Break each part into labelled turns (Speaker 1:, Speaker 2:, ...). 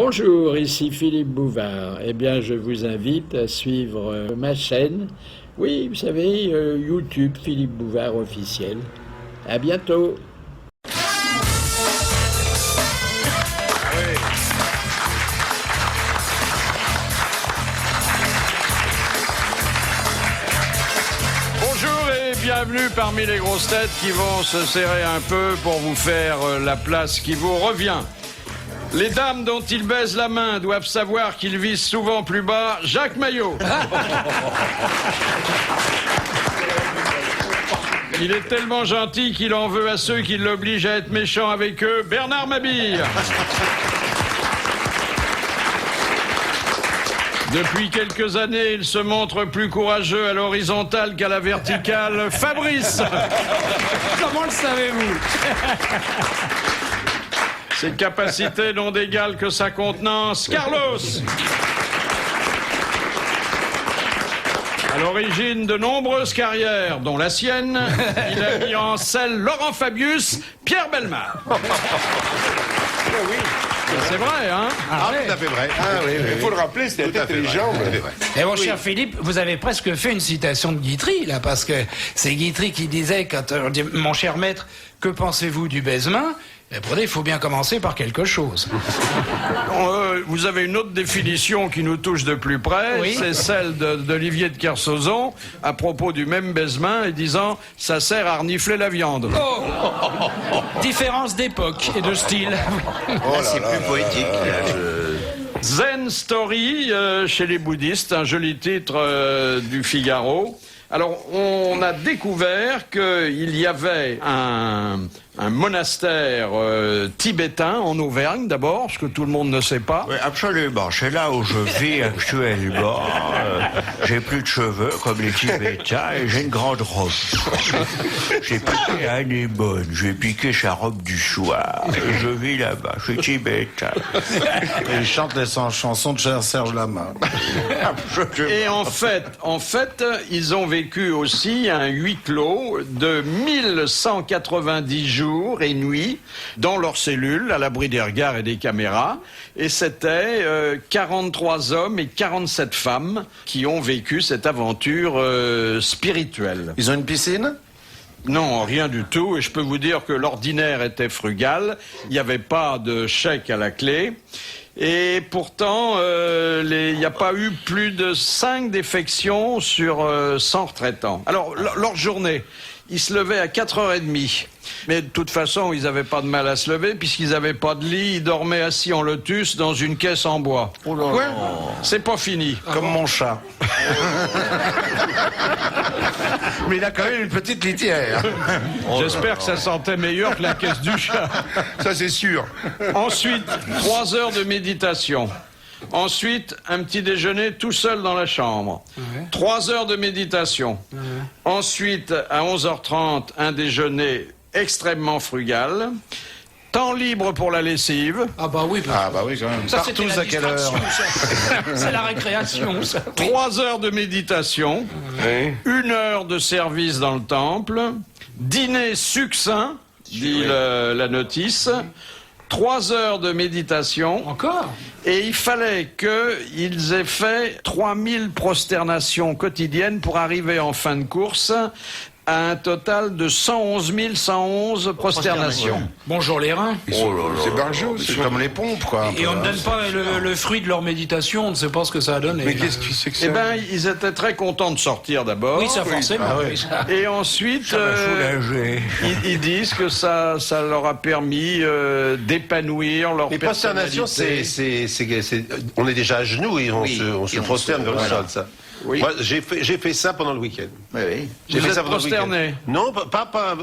Speaker 1: Bonjour, ici Philippe Bouvard. Eh bien, je vous invite à suivre ma chaîne. Oui, vous savez, YouTube Philippe Bouvard officiel. À bientôt.
Speaker 2: Bonjour et bienvenue parmi les grosses têtes qui vont se serrer un peu pour vous faire la place qui vous revient. Les dames dont ils baisent la main doivent savoir qu'ils visent souvent plus bas. Jacques Maillot. Il est tellement gentil qu'il en veut à ceux qui l'obligent à être méchant avec eux. Bernard Mabille. Depuis quelques années, il se montre plus courageux à l'horizontale qu'à la verticale. Fabrice.
Speaker 3: Comment le savez-vous?
Speaker 2: Ses capacités n'ont d'égal que sa contenance. Carlos. À l'origine de nombreuses carrières, dont la sienne, il a mis en selle Laurent Fabius, Pierre Bellemare.
Speaker 4: Oui.
Speaker 2: C'est vrai, hein?
Speaker 4: Ah, tout à fait vrai. Ah, oui, oui. Il faut le rappeler, c'était la tête et les jambes.
Speaker 3: Et mon cher Philippe, vous avez presque fait une citation de Guitry, là, parce que c'est Guitry qui disait, quand on dit, mon cher maître, que pensez-vous du baisement? Et pour dire, il faut bien commencer par quelque chose.
Speaker 2: Vous avez une autre définition qui nous touche de plus près,
Speaker 3: oui.
Speaker 2: C'est celle d'Olivier de Kersauzon, à propos du même baisement, et disant « ça sert à renifler la viande ».
Speaker 3: Oh. Différence d'époque et de style.
Speaker 4: C'est plus poétique.
Speaker 2: Zen Story, chez les bouddhistes, un joli titre du Figaro. Alors, on a découvert qu'il y avait un monastère tibétain en Auvergne, d'abord, ce que tout le monde ne sait pas.
Speaker 5: Oui, absolument. C'est là où je vis actuellement. J'ai plus de cheveux, comme les Tibétains, et j'ai une grande robe. J'ai piqué Anémone, j'ai piqué sa robe du soir. Et je vis là-bas, je suis tibétain.
Speaker 6: Et il chante les chansons de Serge Lama.
Speaker 2: Et en fait, ils ont vécu aussi un huis clos de 1190 jours et nuits dans leurs cellules, à l'abri des regards et des caméras. Et c'était 43 hommes et 47 femmes qui ont vécu cette aventure spirituelle.
Speaker 6: Ils ont une piscine?
Speaker 2: Non, rien du tout. Et je peux vous dire que l'ordinaire était frugal. Il n'y avait pas de chèque à la clé. Et pourtant, il n'y a pas eu plus de 5 défections sur 100 retraitants. Alors, leur journée, ils se levaient à 4h30. Mais de toute façon, ils n'avaient pas de mal à se lever, puisqu'ils n'avaient pas de lit, ils dormaient assis en lotus dans une caisse en bois.
Speaker 6: Oh là là.
Speaker 2: Ouais, c'est pas fini.
Speaker 6: Comme mon chat. Mais il a quand même une petite litière.
Speaker 2: J'espère que ça sentait meilleur que la caisse du chat.
Speaker 4: Ça, c'est sûr.
Speaker 2: Ensuite, 3 heures de méditation. Ensuite, un petit déjeuner tout seul dans la chambre. 3 heures de méditation. Ensuite, à 11h30, un déjeuner extrêmement frugal. Temps libre pour la lessive.
Speaker 3: Ah bah oui.
Speaker 6: Ah bah oui, quand même.
Speaker 3: Ça, c'était
Speaker 6: Partous
Speaker 3: la
Speaker 6: à quelle heure?
Speaker 3: distraction, ça. C'est la récréation, ça.
Speaker 2: 3 heures de méditation. 1 heure de service dans le temple. Dîner succinct, dit la notice. 3 heures de méditation.
Speaker 3: Encore?
Speaker 2: Et il fallait qu'ils aient fait 3000 prosternations quotidiennes pour arriver en fin de course à un total de 111 111 prosternations.
Speaker 3: Bonjour les reins.
Speaker 4: C'est barjot.
Speaker 6: C'est comme les pompes, quoi.
Speaker 3: Et on ne donne pas le fruit de leur méditation, on ne sait pas ce que ça a donné.
Speaker 4: Mais qu'est-ce que c'est que ça?
Speaker 2: Eh bien, ils étaient très contents de sortir d'abord.
Speaker 3: Oui, ça forcément.
Speaker 6: Ah ouais.
Speaker 3: Oui, ça.
Speaker 2: Et ensuite,
Speaker 5: Soulagé.
Speaker 2: ils disent que ça leur a permis d'épanouir leur
Speaker 7: Les
Speaker 2: personnalité.
Speaker 7: prosternations, on est déjà à genoux et on se prosterne vers le sol, ça.
Speaker 2: Oui.
Speaker 7: Moi, j'ai fait ça pendant le week-end.
Speaker 6: Oui.
Speaker 7: J'ai
Speaker 2: Vous
Speaker 7: fait
Speaker 2: êtes
Speaker 7: ça pendant le
Speaker 2: prosterné?
Speaker 7: week-end. Non,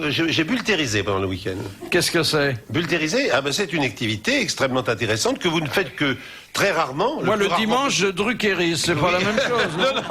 Speaker 7: j'ai bultérisé pendant le week-end.
Speaker 2: Qu'est-ce que c'est?
Speaker 7: Bultériser, c'est une activité extrêmement intéressante que vous ne faites que très rarement.
Speaker 2: Moi, le
Speaker 7: plus rarement-
Speaker 2: dimanche, je druckérise. C'est pas la même chose, non?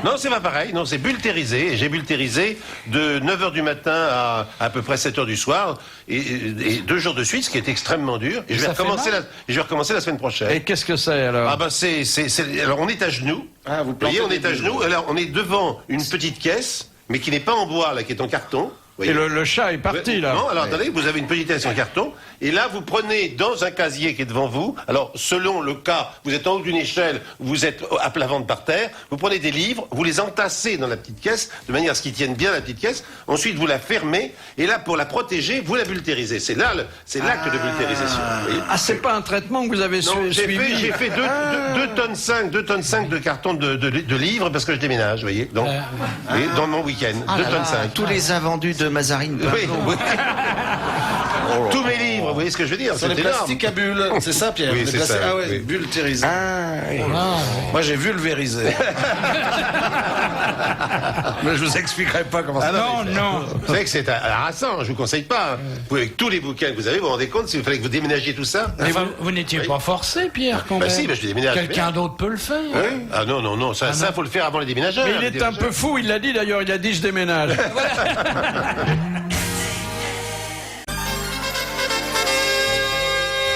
Speaker 7: Non, c'est pas pareil. Non, c'est bultérisé. Et j'ai bultérisé de 9h du matin à peu près 7h du soir. Et 2 jours de suite, ce qui est extrêmement dur. Et je vais recommencer la semaine prochaine.
Speaker 2: Et qu'est-ce que c'est, alors?
Speaker 7: Alors, on est à genoux.
Speaker 6: Vous
Speaker 7: Vous voyez, on est à genoux. Alors, on est devant une petite caisse, mais qui n'est pas en bois, là, qui est en carton. voyez.
Speaker 2: Et le chat est parti, là.
Speaker 7: Non, alors attendez, vous avez une petitesse en carton, et là vous prenez dans un casier qui est devant vous, alors selon le cas, vous êtes en haut d'une échelle, vous êtes à plat ventre par terre, vous prenez des livres, vous les entassez dans la petite caisse, de manière à ce qu'ils tiennent bien la petite caisse, ensuite vous la fermez, et là pour la protéger, vous la bultérisez. C'est là l'acte de bultérisation. Vous voyez.
Speaker 2: Ah, c'est pas un traitement que vous avez
Speaker 7: Non,
Speaker 2: suivi.
Speaker 7: j'ai fait 2 tonnes 5 de carton de livres parce que je déménage, vous voyez. Donc, et dans mon week-end, 2 tonnes 5.
Speaker 5: Tous les invendus de Mazarine.
Speaker 7: Oui, oui. Tous mes livres, vous voyez ce que je veux dire?
Speaker 6: C'est les
Speaker 7: C'est énorme.
Speaker 6: plastiques à bulles, c'est ça, Pierre?
Speaker 7: Oui,
Speaker 6: Les
Speaker 7: c'est
Speaker 6: plastiques-
Speaker 7: ça,
Speaker 6: Ah ouais,
Speaker 7: oui.
Speaker 6: bultérisé.
Speaker 7: Ah,
Speaker 6: Moi, j'ai vulvérisé. Mais je vous expliquerai pas comment ça
Speaker 3: Non.
Speaker 7: Vous savez que c'est harassant, je vous conseille pas. Hein. Vous, avec tous les bouquins que vous avez, vous vous rendez compte s'il fallait que vous déménagiez tout ça?
Speaker 3: Mais vous n'étiez pas forcé, Pierre, quand
Speaker 7: Bah
Speaker 3: même.
Speaker 7: si, bah je déménage.
Speaker 3: Quelqu'un d'autre peut le faire.
Speaker 7: Oui. Ah non, ça faut le faire avant les déménageurs.
Speaker 2: Mais il
Speaker 7: les
Speaker 2: est un
Speaker 7: déménageurs.
Speaker 2: peu fou, il l'a dit d'ailleurs, il a dit je déménage.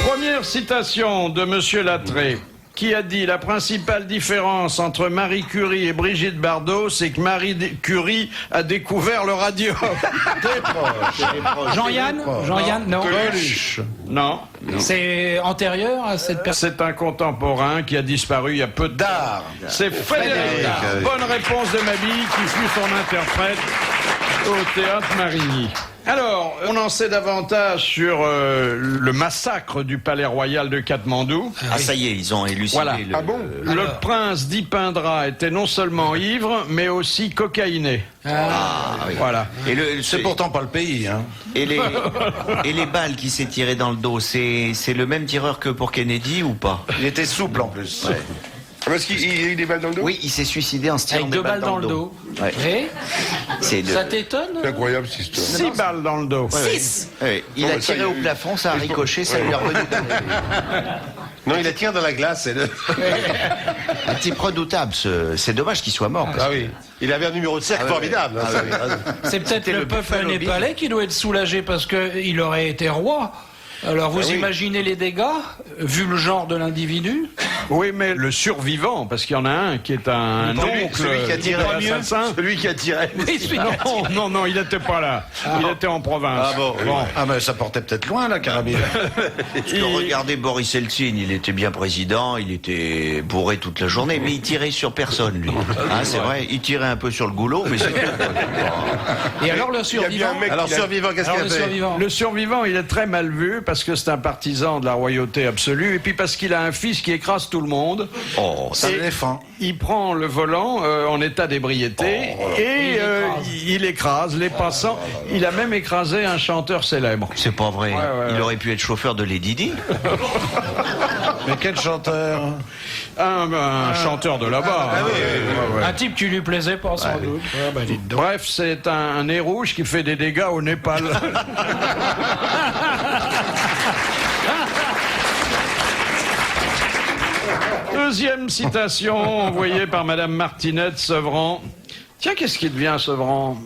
Speaker 2: Première citation de Monsieur Lattré, qui a dit: la principale différence entre Marie Curie et Brigitte Bardot, c'est que Marie Curie a découvert le radium.
Speaker 3: Jean-Yann, non.
Speaker 2: Non,
Speaker 3: C'est antérieur à cette personne.
Speaker 2: c'est un contemporain qui a disparu il y a peu de temps. C'est Frédéric Dard. Bonne réponse de Mabille, qui fut son interprète au Théâtre Marigny. Alors, on en sait davantage sur le massacre du Palais Royal de Katmandou.
Speaker 5: Ah, ça y est, ils ont élucidé
Speaker 2: Voilà.
Speaker 5: le...
Speaker 2: Le prince Dipindra était non seulement ivre, mais aussi cocaïné. Voilà.
Speaker 5: Et
Speaker 6: C'est pourtant pas le pays, hein.
Speaker 5: Et les balles qui s'est tirées dans le dos, c'est le même tireur que pour Kennedy ou pas?
Speaker 6: Il était souple en plus.
Speaker 4: Parce qu'il a eu des balles dans le dos.
Speaker 5: Oui, il s'est suicidé en se tirant
Speaker 3: Avec
Speaker 5: des
Speaker 3: 2 balles dans le dos.
Speaker 5: Ouais.
Speaker 3: Et
Speaker 5: C'est de...
Speaker 3: ça t'étonne?
Speaker 4: C'est incroyable cette histoire.
Speaker 2: 6 balles dans le dos.
Speaker 5: Ouais, il
Speaker 4: Bon,
Speaker 5: a
Speaker 4: bah, ça
Speaker 5: tiré
Speaker 4: y est.
Speaker 5: au plafond, ça a ricoché, ça lui est revenu.
Speaker 7: Non, il la tire dans la glace.
Speaker 5: Un type redoutable, c'est dommage qu'il soit mort.
Speaker 7: Ah oui. Il avait un numéro de cercle formidable. Hein,
Speaker 3: C'est peut-être le peuple
Speaker 5: Buffalo Bill.
Speaker 3: népalais qui doit être soulagé parce qu'il aurait été roi. Alors vous imaginez les dégâts, vu le genre de l'individu?
Speaker 2: Oui, mais le survivant, parce qu'il y en a un qui est un oncle
Speaker 7: celui qui a tiré
Speaker 2: de l'assassin.
Speaker 7: Celui qui a tiré.
Speaker 2: Non, il n'était pas là. Il était en province.
Speaker 7: Ah bon.
Speaker 6: Ah mais ça portait peut-être loin la carabine.
Speaker 5: Parce que regardez Boris Eltsine, il était bien président, il était bourré toute la journée, mais il tirait sur personne, lui. Hein, c'est vrai, il tirait un peu sur le goulot, mais c'est...
Speaker 3: Et alors le
Speaker 4: Il y a bien
Speaker 3: survivant?
Speaker 4: un mec
Speaker 7: Alors
Speaker 4: qui a-
Speaker 7: survivant, qu'est-ce qu'il
Speaker 3: Alors
Speaker 7: a
Speaker 3: le
Speaker 7: fait?
Speaker 3: survivant?
Speaker 2: Le survivant, il est très mal vu parce que c'est un partisan de la royauté absolue et puis parce qu'il a un fils qui écrase tout le monde.
Speaker 5: Oh,
Speaker 6: Ça
Speaker 2: Et
Speaker 6: l'éléphant.
Speaker 2: il prend le volant en état d'ébriété et il écrase les passants. Il a même écrasé un chanteur célèbre.
Speaker 5: c'est pas vrai.
Speaker 2: ouais.
Speaker 5: Il aurait pu être chauffeur de Lady Di.
Speaker 6: Mais quel chanteur?
Speaker 2: Un chanteur de là-bas. hein. Ouais, ouais.
Speaker 3: Un type qui lui plaisait pas sans doute. Ah, bah, dites donc.
Speaker 2: Bref, c'est un nez rouge qui fait des dégâts au Népal. Deuxième citation envoyée par Madame Martinette Sevran. Tiens, qu'est-ce qui devient Sevran?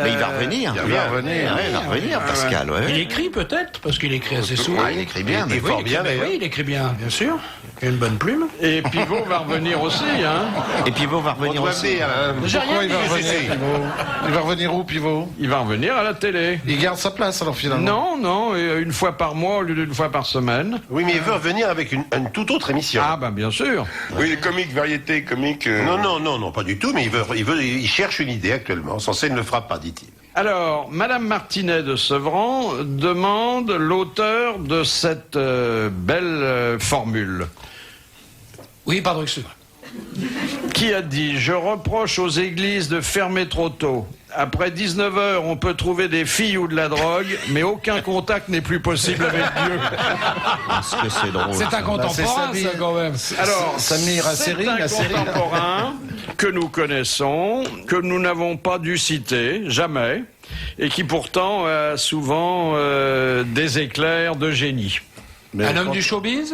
Speaker 5: Mais il va revenir.
Speaker 6: Il va revenir.
Speaker 5: Ouais, il va revenir, Pascal. ouais.
Speaker 3: Il écrit peut-être, parce qu'il écrit assez souvent.
Speaker 5: Ah, il écrit bien, mais
Speaker 3: Oui,
Speaker 7: fort
Speaker 3: il écrit
Speaker 7: bien, d'ailleurs.
Speaker 3: oui, il écrit bien, bien sûr. Il a une bonne plume.
Speaker 2: Et Pivot va revenir aussi, hein.
Speaker 5: Et Pivot va
Speaker 7: On
Speaker 5: revenir
Speaker 7: doit
Speaker 5: aussi.
Speaker 7: venir. Hein.
Speaker 3: J'ai
Speaker 6: Pourquoi
Speaker 3: rien
Speaker 6: il va
Speaker 3: dit.
Speaker 6: revenir, Pivot? Il va revenir où, Pivot?
Speaker 2: Il va revenir à la télé.
Speaker 6: Il garde sa place alors finalement.
Speaker 2: Non, une fois par mois au lieu d'une fois par semaine.
Speaker 7: Oui, mais il veut revenir avec une toute autre émission.
Speaker 2: Ah, ben bien sûr.
Speaker 4: Oui, les comiques, variété, comique.
Speaker 7: Non, pas du tout, mais il cherche une idée actuellement. Son ne le fera pas, dit-il.
Speaker 2: Alors, Madame Martinet de Sevran demande l'auteur de cette belle formule.
Speaker 3: Oui, pardon, excusez-moi.
Speaker 2: Qui a dit: je reproche aux églises de fermer trop tôt. Après 19h, on peut trouver des filles ou de la drogue, mais aucun contact n'est plus possible avec Dieu.
Speaker 5: Est-ce que c'est drôle?
Speaker 3: C'est un contemporain,
Speaker 6: Samir.
Speaker 3: ça, quand même.
Speaker 2: Alors,
Speaker 6: Samir Asseri,
Speaker 2: c'est un
Speaker 6: la série.
Speaker 2: contemporain que nous connaissons, que nous n'avons pas dû citer, jamais, et qui pourtant a souvent des éclairs de génie.
Speaker 6: Mais
Speaker 3: Un homme du showbiz?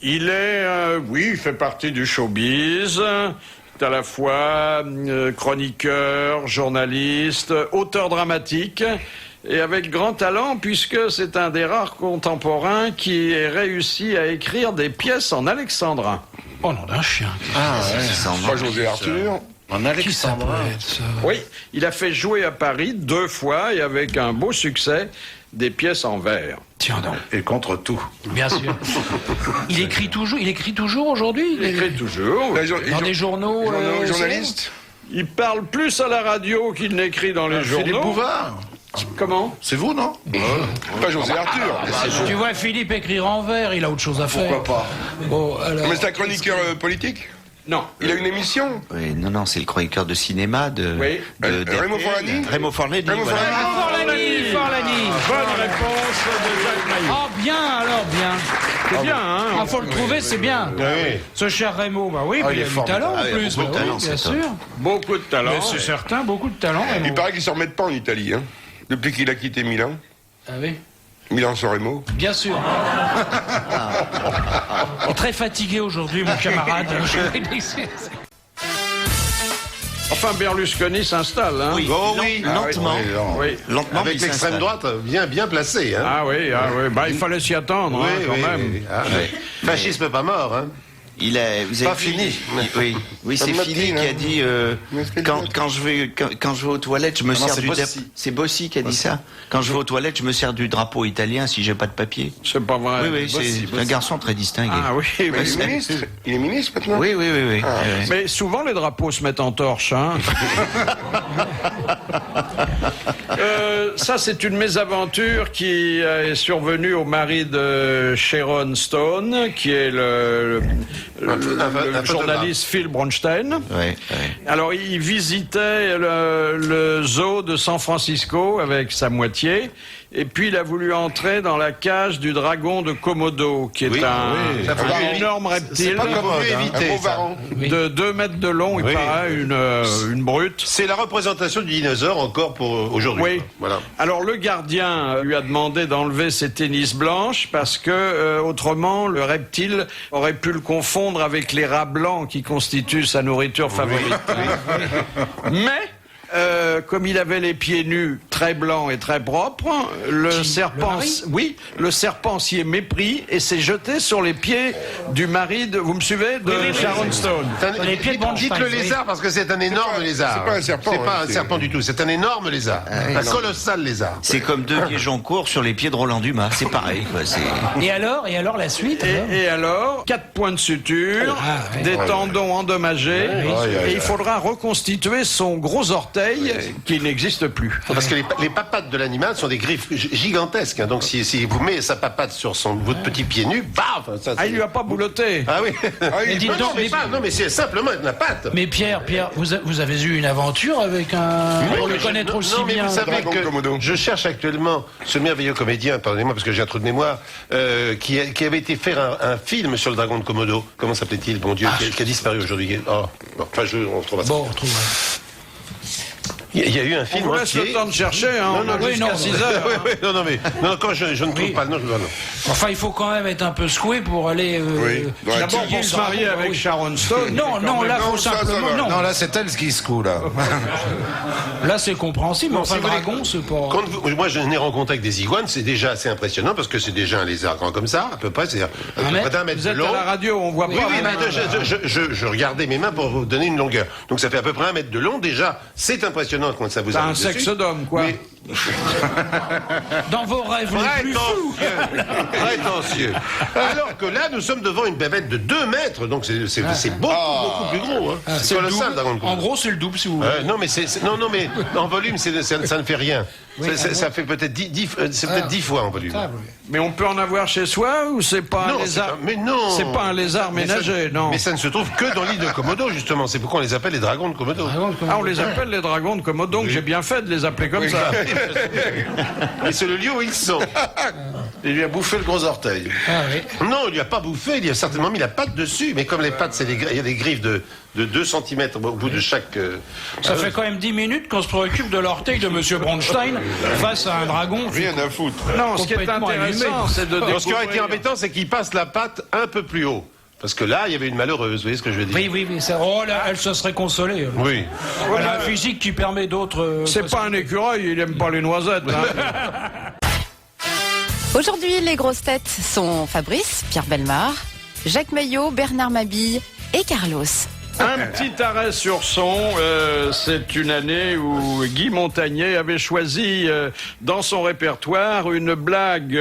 Speaker 2: Il est, oui, il fait partie du showbiz. C'est à la fois chroniqueur, journaliste, auteur dramatique, et avec grand talent, puisque c'est un des rares contemporains qui ait réussi à écrire des pièces en alexandrin.
Speaker 3: Oh non, d'un chien.
Speaker 6: Ah ouais.
Speaker 5: Ça sent
Speaker 4: Pas
Speaker 5: bon.
Speaker 4: José Arthur.
Speaker 6: En alexandrin.
Speaker 2: Oui, il a fait jouer à Paris 2 fois et avec un beau succès des pièces en verre.
Speaker 3: Tiens donc.
Speaker 6: Et contre tout.
Speaker 3: Bien sûr. Il écrit toujours aujourd'hui.
Speaker 2: Il écrit toujours.
Speaker 3: Dans des journaux.
Speaker 4: Journaliste.
Speaker 2: Il parle plus à la radio qu'il n'écrit dans les journaux.
Speaker 6: Philippe Bouvard.
Speaker 2: Comment?
Speaker 6: C'est vous, non?
Speaker 4: Pas José Arthur.
Speaker 3: Tu vois Philippe écrire en vers, il a autre chose à faire.
Speaker 4: Pourquoi pas?
Speaker 3: Bon, alors.
Speaker 4: Mais c'est un chroniqueur politique.
Speaker 2: Non.
Speaker 4: Il a une émission.
Speaker 5: Oui, non, c'est le chroniqueur de cinéma de...
Speaker 2: Oui.
Speaker 4: Raymond Forlani.
Speaker 5: Raymond Forlani,
Speaker 4: Raymond
Speaker 5: voilà.
Speaker 4: Forlani.
Speaker 3: Forlani.
Speaker 2: Bonne réponse de Jacques Maillot.
Speaker 3: Ah bien, alors bien.
Speaker 2: C'est bien, hein?
Speaker 3: Ah, faut le trouver, c'est bien.
Speaker 7: Oui.
Speaker 3: Ce cher Raymond, bah oui, puis
Speaker 6: il
Speaker 3: il
Speaker 6: est
Speaker 3: a du
Speaker 6: fort.
Speaker 3: talent
Speaker 5: Ah,
Speaker 3: en
Speaker 5: il a
Speaker 3: plus.
Speaker 5: beaucoup de
Speaker 3: Bah
Speaker 5: talent,
Speaker 3: oui,
Speaker 5: cet
Speaker 3: bien
Speaker 5: homme.
Speaker 3: sûr.
Speaker 2: Beaucoup de talent.
Speaker 3: Mais c'est certain, beaucoup de talent. Raymond.
Speaker 4: Il paraît qu'ils ne s'en remettent pas en Italie, hein. Depuis qu'il a quitté Milan.
Speaker 3: Ah oui.
Speaker 4: Milan-San Remo.
Speaker 3: Bien sûr. Il est très fatigué aujourd'hui, mon camarade.
Speaker 2: Enfin, Berlusconi s'installe, hein?
Speaker 5: Oui,
Speaker 7: Oh oui.
Speaker 5: lentement.
Speaker 2: Oui.
Speaker 5: Lentement,
Speaker 7: Avec
Speaker 5: il
Speaker 7: l'extrême
Speaker 5: s'installe.
Speaker 7: droite bien placée. Hein.
Speaker 2: Ah oui. Bah, il fallait s'y attendre,
Speaker 7: oui,
Speaker 2: hein, quand
Speaker 7: oui,
Speaker 2: même.
Speaker 7: oui. Ah, oui. Fascisme pas mort. Hein.
Speaker 5: Il a, vous avez
Speaker 7: Pas
Speaker 5: vu,
Speaker 7: fini.
Speaker 5: Oui, c'est
Speaker 4: Comme
Speaker 5: Fini
Speaker 4: Martine,
Speaker 5: qui a
Speaker 4: hein.
Speaker 5: dit quand je vais aux toilettes, je me sers
Speaker 6: c'est
Speaker 5: du
Speaker 6: Bossi.
Speaker 5: c'est Bossi qui a dit ça. Quand je vais aux toilettes, je me sers du drapeau italien si j'ai pas de papier.
Speaker 2: C'est pas vrai.
Speaker 5: Oui, c'est un garçon très distingué.
Speaker 2: Ah oui,
Speaker 4: Il est ministre. Il est ministre maintenant.
Speaker 5: Oui. Ouais.
Speaker 2: Mais souvent, les drapeaux se mettent en torche, hein? Ça, c'est une mésaventure qui est survenue au mari de Sharon Stone, qui est le journaliste Phil Bronstein.
Speaker 5: Ouais.
Speaker 2: Alors, il visitait le zoo de San Francisco avec sa moitié, et puis il a voulu entrer dans la cage du dragon de Komodo, qui est un énorme reptile
Speaker 7: pas comme
Speaker 4: Un
Speaker 7: éviter.
Speaker 4: beau
Speaker 7: Ça.
Speaker 4: varan.
Speaker 2: de 2 mètres de long, il
Speaker 7: Oui.
Speaker 2: paraît, une brute.
Speaker 7: C'est la représentation du dinosaure encore pour aujourd'hui.
Speaker 2: Oui.
Speaker 7: Voilà.
Speaker 2: Alors le gardien lui a demandé d'enlever ses tennis blanches parce que autrement le reptile aurait pu le confondre avec les rats blancs qui constituent sa nourriture favorite. Mais comme il avait les pieds nus, très blancs et très propres, le serpent s'y est mépris et s'est jeté sur les pieds du mari de, vous me suivez, de Sharon Stone.
Speaker 3: Les pieds de Bronstein,
Speaker 7: Dites le
Speaker 3: oui.
Speaker 7: lézard parce que c'est un énorme lézard.
Speaker 4: c'est pas un serpent,
Speaker 7: C'est pas
Speaker 4: hein,
Speaker 7: un
Speaker 4: c'est-
Speaker 7: serpent du tout. C'est un énorme lézard. Un colossal lézard.
Speaker 5: C'est comme 2 piégeons courts sur les pieds de Roland Dumas. C'est pareil, quoi.
Speaker 3: Et alors la suite alors
Speaker 2: Et alors, 4 points de suture, des tendons endommagés, et il faudra reconstituer son gros orteil qui n'existe plus.
Speaker 7: Parce que les papates de l'animal sont des griffes gigantesques. Hein. Donc si vous mettez sa papate sur votre petit pied nu, baf ça,
Speaker 2: Ah, il lui a pas bouloté.
Speaker 7: Ah oui.
Speaker 3: Mais dites donc,
Speaker 7: Non mais c'est simplement la patte.
Speaker 3: mais Pierre, vous avez eu une aventure avec un... Pour le connaître aussi
Speaker 7: non, mais
Speaker 3: bien.
Speaker 7: vous savez
Speaker 4: Dragon
Speaker 7: que
Speaker 4: Komodo.
Speaker 7: je cherche actuellement ce merveilleux comédien, pardonnez-moi parce que j'ai un trou de mémoire, qui avait été faire un film sur le dragon de Komodo. Comment s'appelait-il, bon Dieu, qui a disparu aujourd'hui. Oh, bon, enfin, on retrouvera ça.
Speaker 3: Bon, on retrouve.
Speaker 7: Il y a eu un
Speaker 2: On
Speaker 7: film
Speaker 2: vous laisse
Speaker 7: entier.
Speaker 2: le temps de chercher, hein, on a
Speaker 3: oui,
Speaker 2: jusqu'à
Speaker 3: non.
Speaker 2: 6 heures.
Speaker 7: Non, quand je ne trouve
Speaker 3: Oui.
Speaker 7: pas, non.
Speaker 3: Enfin, il faut quand même être un peu secoué pour aller...
Speaker 4: Oui. Ouais.
Speaker 2: D'abord,
Speaker 3: titiller
Speaker 2: pour
Speaker 3: le
Speaker 2: se marier
Speaker 3: dragon,
Speaker 2: avec
Speaker 3: oui.
Speaker 2: Sharon Stone.
Speaker 3: Non, là,
Speaker 4: Non,
Speaker 3: faut
Speaker 4: ça
Speaker 3: simplement...
Speaker 4: va.
Speaker 3: Non,
Speaker 6: Non, là, c'est elle qui se coule, là.
Speaker 3: là, c'est compréhensible, mais enfin,
Speaker 7: si
Speaker 3: le
Speaker 7: vous voulez-
Speaker 3: dragon, c'est pas...
Speaker 7: Moi, je n'ai rencontré avec des iguanes, c'est déjà assez impressionnant parce que c'est déjà un lézard grand comme ça, à peu près, c'est-à-dire à peu
Speaker 3: mètre.
Speaker 7: près d'1 mètre
Speaker 2: Vous
Speaker 7: de
Speaker 2: êtes
Speaker 7: long.
Speaker 2: à la radio, on voit
Speaker 7: Oui,
Speaker 2: pas.
Speaker 7: oui, mais je regardais mes mains pour vous donner une longueur. Donc ça fait à peu près 1 mètre de long. Déjà, c'est impressionnant quand ça vous
Speaker 2: T'as
Speaker 7: arrive
Speaker 2: un sexe
Speaker 7: dessus.
Speaker 2: d'homme, quoi.
Speaker 7: Mais-
Speaker 3: Dans vos rêves les plus fous.
Speaker 7: Prétentieux. Alors que là, nous sommes devant une bébête de 2 mètres, donc c'est beaucoup plus gros. Hein. C'est
Speaker 3: le
Speaker 7: colossal,
Speaker 3: double.
Speaker 7: Dragon de Komodo.
Speaker 3: En gros, c'est le double, si vous voulez.
Speaker 7: Non, mais en volume, ça ne fait rien. Ça fait peut-être 10 fois en volume.
Speaker 3: Ah, oui.
Speaker 2: Mais on peut en avoir chez soi ou c'est pas
Speaker 7: Non,
Speaker 2: un lézard
Speaker 7: mais non.
Speaker 2: C'est pas un lézard
Speaker 7: Mais ça-
Speaker 2: ménager, non.
Speaker 7: Mais ça ne se trouve que dans l'île de Komodo, justement. C'est pourquoi on les appelle les dragons de Komodo.
Speaker 2: Ah, on les appelle les dragons de Komodo, donc j'ai bien fait de les appeler comme ça.
Speaker 7: Et c'est le lieu où ils sont.
Speaker 6: Il lui a bouffé le gros orteil.
Speaker 3: Ah, oui.
Speaker 7: Non, il lui a pas bouffé, il lui a certainement mis la patte dessus. Mais comme les pattes, il y a des griffes de 2 cm au bout de chaque...
Speaker 3: Ça fait quand même 10 minutes qu'on se préoccupe de l'orteil de Monsieur Bronstein face à un dragon.
Speaker 4: Rien à foutre.
Speaker 2: Non, ce qui est
Speaker 3: Complètement
Speaker 2: intéressant,
Speaker 3: allumé.
Speaker 2: c'est de
Speaker 7: Non, ce qui aurait été
Speaker 2: découvrir...
Speaker 7: embêtant, c'est qu'il passe la patte un peu plus haut. Parce que là, il y avait une malheureuse, vous voyez ce que je veux dire?
Speaker 3: Oui, ça, oh là, elle se serait consolée.
Speaker 7: Oui.
Speaker 3: Elle a un physique qui permet d'autres...
Speaker 2: C'est pas un écureuil, il aime pas les noisettes. Hein.
Speaker 8: Aujourd'hui, les grosses têtes sont Fabrice, Pierre Bellemare, Jacques Maillot, Bernard Mabille et Carlos.
Speaker 2: Un petit arrêt sur son, c'est une année où Guy Montagnier avait choisi dans son répertoire une blague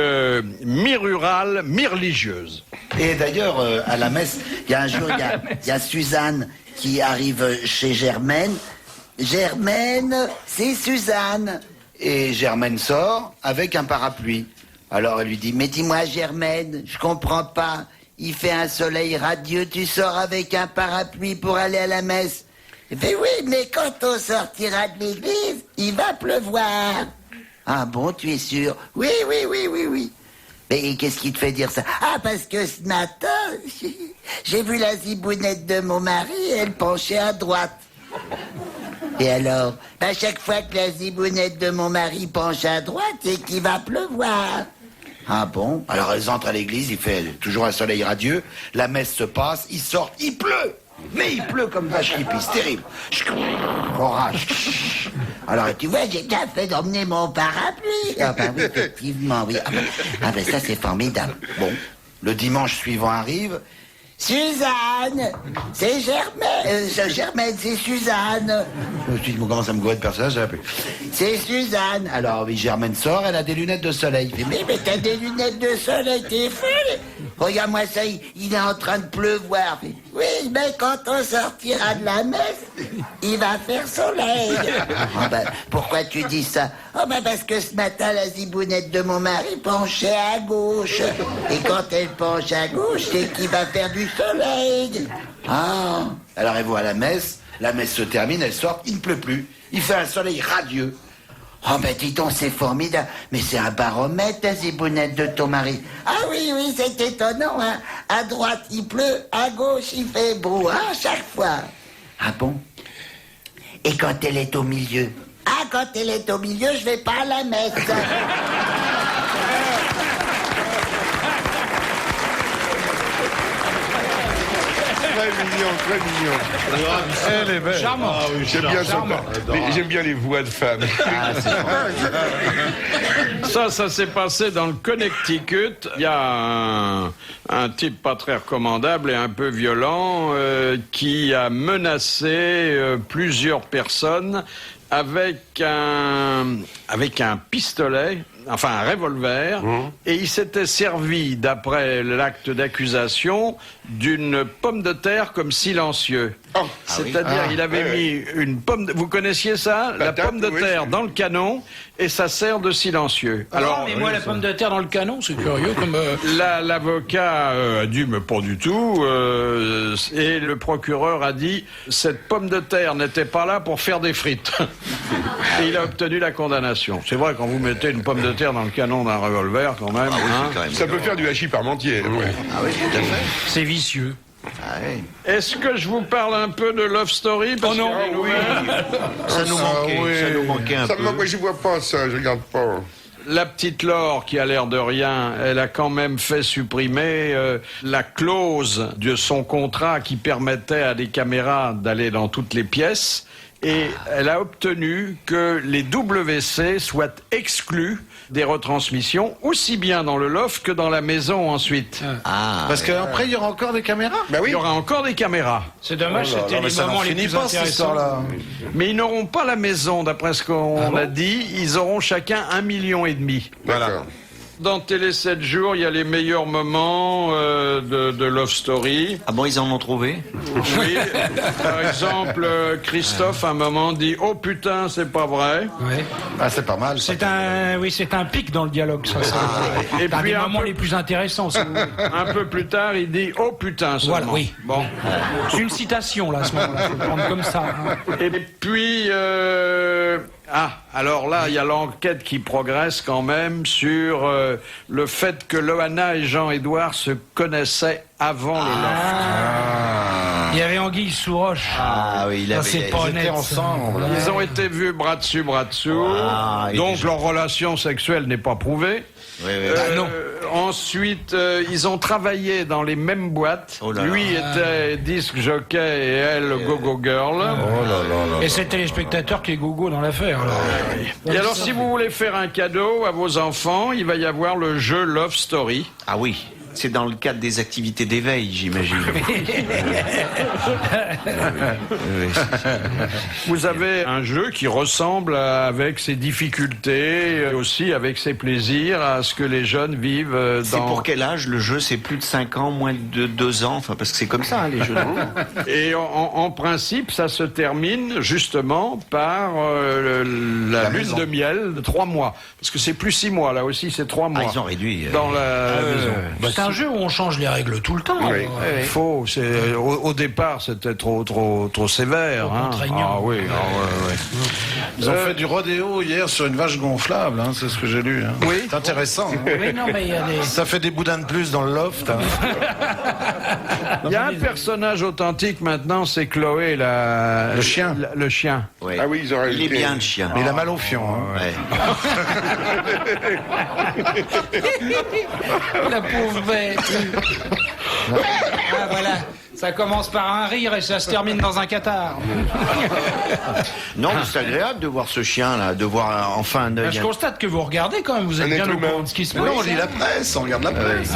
Speaker 2: mi-rurale, mi-religieuse.
Speaker 9: Et d'ailleurs, à la messe, il y a un jour, il y a Suzanne qui arrive chez Germaine. Germaine, c'est Suzanne. Et Germaine sort avec un parapluie. Alors elle lui dit, mais dis-moi Germaine, je comprends pas. Il fait un soleil radieux, tu sors avec un parapluie pour aller à la messe. Elle fait, oui, mais quand on sortira de l'église, il va pleuvoir. Ah bon, tu es sûr? Oui. Mais qu'est-ce qui te fait dire ça? Ah, parce que ce matin, j'ai vu la zibounette de mon mari, elle penchait à droite. Et alors, à chaque fois que la zibounette de mon mari penche à droite, c'est qu'il va pleuvoir. Ah bon? Alors elles entrent à l'église, il fait toujours un soleil radieux, la messe se passe, ils sortent, il pleut. Mais il pleut comme vache qui pisse, terrible. Orage. Alors tu vois, j'ai bien fait d'emmener mon parapluie. Ah ben oui, effectivement, oui. Ah ben ça c'est formidable. Bon, le dimanche suivant arrive. Suzanne, c'est Germaine. Germaine, c'est Suzanne. Je me suis dit, bon, comment ça me goûte de personnage, j'ai appelé. C'est Suzanne. Alors, oui, Germaine sort, elle a des lunettes de soleil. Il fait, mais t'as des lunettes de soleil, t'es folle. Regarde-moi ça, il est en train de pleuvoir. Il fait, oui, mais quand on sortira de la messe, il va faire soleil. Oh, ben, pourquoi tu dis ça? Oh, ben, parce que ce matin, la zibounette de mon mari penchait à gauche. Et quand elle penche à gauche, c'est qu'il va faire du soleil. Ah. Alors elle va à la messe se termine, elle sort, il ne pleut plus. Il fait un soleil radieux. Oh ben dis donc, c'est formidable. Mais c'est un baromètre, la zibounette de ton mari. Ah oui, c'est étonnant, hein. À droite, il pleut, à gauche, il fait beau, hein, chaque fois. Ah bon? Et quand elle est au milieu? Ah, quand elle est au milieu, je vais pas à la messe.
Speaker 4: Très mignon. Elle est belle.
Speaker 3: Charmant.
Speaker 4: Ah oui, j'aime bien les voix de femmes.
Speaker 2: Ça s'est passé dans le Connecticut. Il y a un type pas très recommandable et un peu violent qui a menacé plusieurs personnes avec un pistolet, enfin un revolver, et il s'était servi, d'après l'acte d'accusation, d'une pomme de terre comme silencieux. C'est-à-dire, il avait mis une pomme vous connaissiez ça? La pomme de terre dans le canon, et ça sert de silencieux.
Speaker 3: Alors, mais moi, la pomme de terre dans le canon, c'est curieux comme...
Speaker 2: L'avocat a dit, mais pas du tout, et le procureur a dit, cette pomme de terre n'était pas là pour faire des frites. Et il a obtenu la condamnation. C'est vrai, quand vous mettez une pomme de terre dans le canon d'un revolver, quand même...
Speaker 4: Ça peut faire du hachis parmentier.
Speaker 9: Ah oui, tout à fait.
Speaker 3: C'est vicieux.
Speaker 9: Ah oui.
Speaker 2: Est-ce que je vous parle un peu de Love Story?
Speaker 3: Oh non,
Speaker 5: Ça nous manquait un peu.
Speaker 4: Moi, je vois pas ça, je regarde pas.
Speaker 2: La petite Laure, qui a l'air de rien, elle a quand même fait supprimer la clause de son contrat qui permettait à des caméras d'aller dans toutes les pièces. Et elle a obtenu que les WC soient exclus des retransmissions, aussi bien dans le loft que dans la maison ensuite.
Speaker 6: Parce qu'après, il y aura encore des caméras?
Speaker 4: Ben oui.
Speaker 2: Il y aura encore des caméras.
Speaker 3: C'est dommage, c'était les moments les plus intéressants.
Speaker 2: Mais ils n'auront pas la maison, d'après ce qu'on a dit. Ils auront chacun 1,5 million.
Speaker 4: Voilà.
Speaker 2: Dans Télé 7 jours, il y a les meilleurs moments de Love Story.
Speaker 5: Ah bon, ils en ont trouvé?
Speaker 2: Oui. Par exemple, Christophe, à un moment, dit « Oh putain, c'est pas vrai ».
Speaker 3: Ouais.
Speaker 6: Ah, c'est pas mal.
Speaker 3: C'est un pic dans le dialogue, ça.
Speaker 2: Et
Speaker 3: C'est un
Speaker 2: puis
Speaker 3: des
Speaker 2: un
Speaker 3: moments
Speaker 2: peu-
Speaker 3: les plus intéressants. Si vous voulez.
Speaker 2: Un peu plus tard, il dit « Oh putain » seulement.
Speaker 3: Voilà, oui.
Speaker 2: Bon.
Speaker 3: C'est une citation, là, à ce moment-là. Faut le prendre comme ça. Hein.
Speaker 2: Et puis... alors là, il y a l'enquête qui progresse quand même sur le fait que Loana et Jean-Édouard se connaissaient avant le loft.
Speaker 3: Il y avait Anguille sous roche.
Speaker 9: Ah oui,
Speaker 3: Ça, c'est pas honnête.
Speaker 6: ensemble.
Speaker 2: Ils ont été vus bras dessus, bras dessous. Donc leur relation sexuelle n'est pas prouvée.
Speaker 3: non.
Speaker 2: Ensuite, ils ont travaillé dans les mêmes boîtes.
Speaker 5: Oh là là.
Speaker 2: Lui était disque jockey et elle go-go girl.
Speaker 3: Et c'est le téléspectateur qui est gogo dans l'affaire. alors.
Speaker 2: Et alors, si vous voulez faire un cadeau à vos enfants, il va y avoir le jeu Love Story.
Speaker 5: Ah oui. C'est dans le cadre des activités d'éveil, j'imagine.
Speaker 2: Vous avez un jeu qui ressemble avec ses difficultés, et aussi avec ses plaisirs, à ce que les jeunes vivent dans...
Speaker 5: C'est pour quel âge le jeu? C'est plus de 5 ans, moins de 2 ans? Enfin, parce que c'est comme ça, hein, les jeux.
Speaker 2: Et en principe, ça se termine justement par la lune de miel de 3 mois. Parce que c'est plus 6 mois, là aussi c'est 3 mois.
Speaker 5: Ah, ils ont réduit.
Speaker 2: Dans la maison.
Speaker 3: C'est un jeu où on change les règles tout le temps.
Speaker 2: Oui. Faux. Au départ, c'était trop sévère.
Speaker 3: Trop
Speaker 2: hein.
Speaker 3: contraignant.
Speaker 2: Ah oui.
Speaker 6: Ils ont fait du rodéo hier sur une vache gonflable, hein, c'est ce que j'ai lu. Hein.
Speaker 2: Oui.
Speaker 6: C'est intéressant. Hein.
Speaker 3: Oui, non, mais il y a des...
Speaker 6: Ça fait des boudins de plus dans le loft. Hein.
Speaker 2: Il y a un personnage authentique maintenant, c'est Chloé, le
Speaker 6: chien.
Speaker 2: Le chien.
Speaker 5: Ouais.
Speaker 4: Ah oui, ils ont
Speaker 5: Il est
Speaker 4: rajouté.
Speaker 5: bien, le chien.
Speaker 6: Mais il a mal au fion. Hein.
Speaker 5: Ouais.
Speaker 3: La pauvre bête. Ah, voilà. Ça commence par un rire et ça se termine dans un catarrhe.
Speaker 5: Non, mais c'est agréable de voir ce chien-là, de voir enfin un œil.
Speaker 3: Je constate que vous regardez quand même, vous êtes
Speaker 4: Un
Speaker 3: bien
Speaker 4: être
Speaker 3: au courant
Speaker 4: humain.
Speaker 3: de ce qui se
Speaker 6: Mais
Speaker 3: passe.
Speaker 6: non, on lit la presse, on regarde la presse.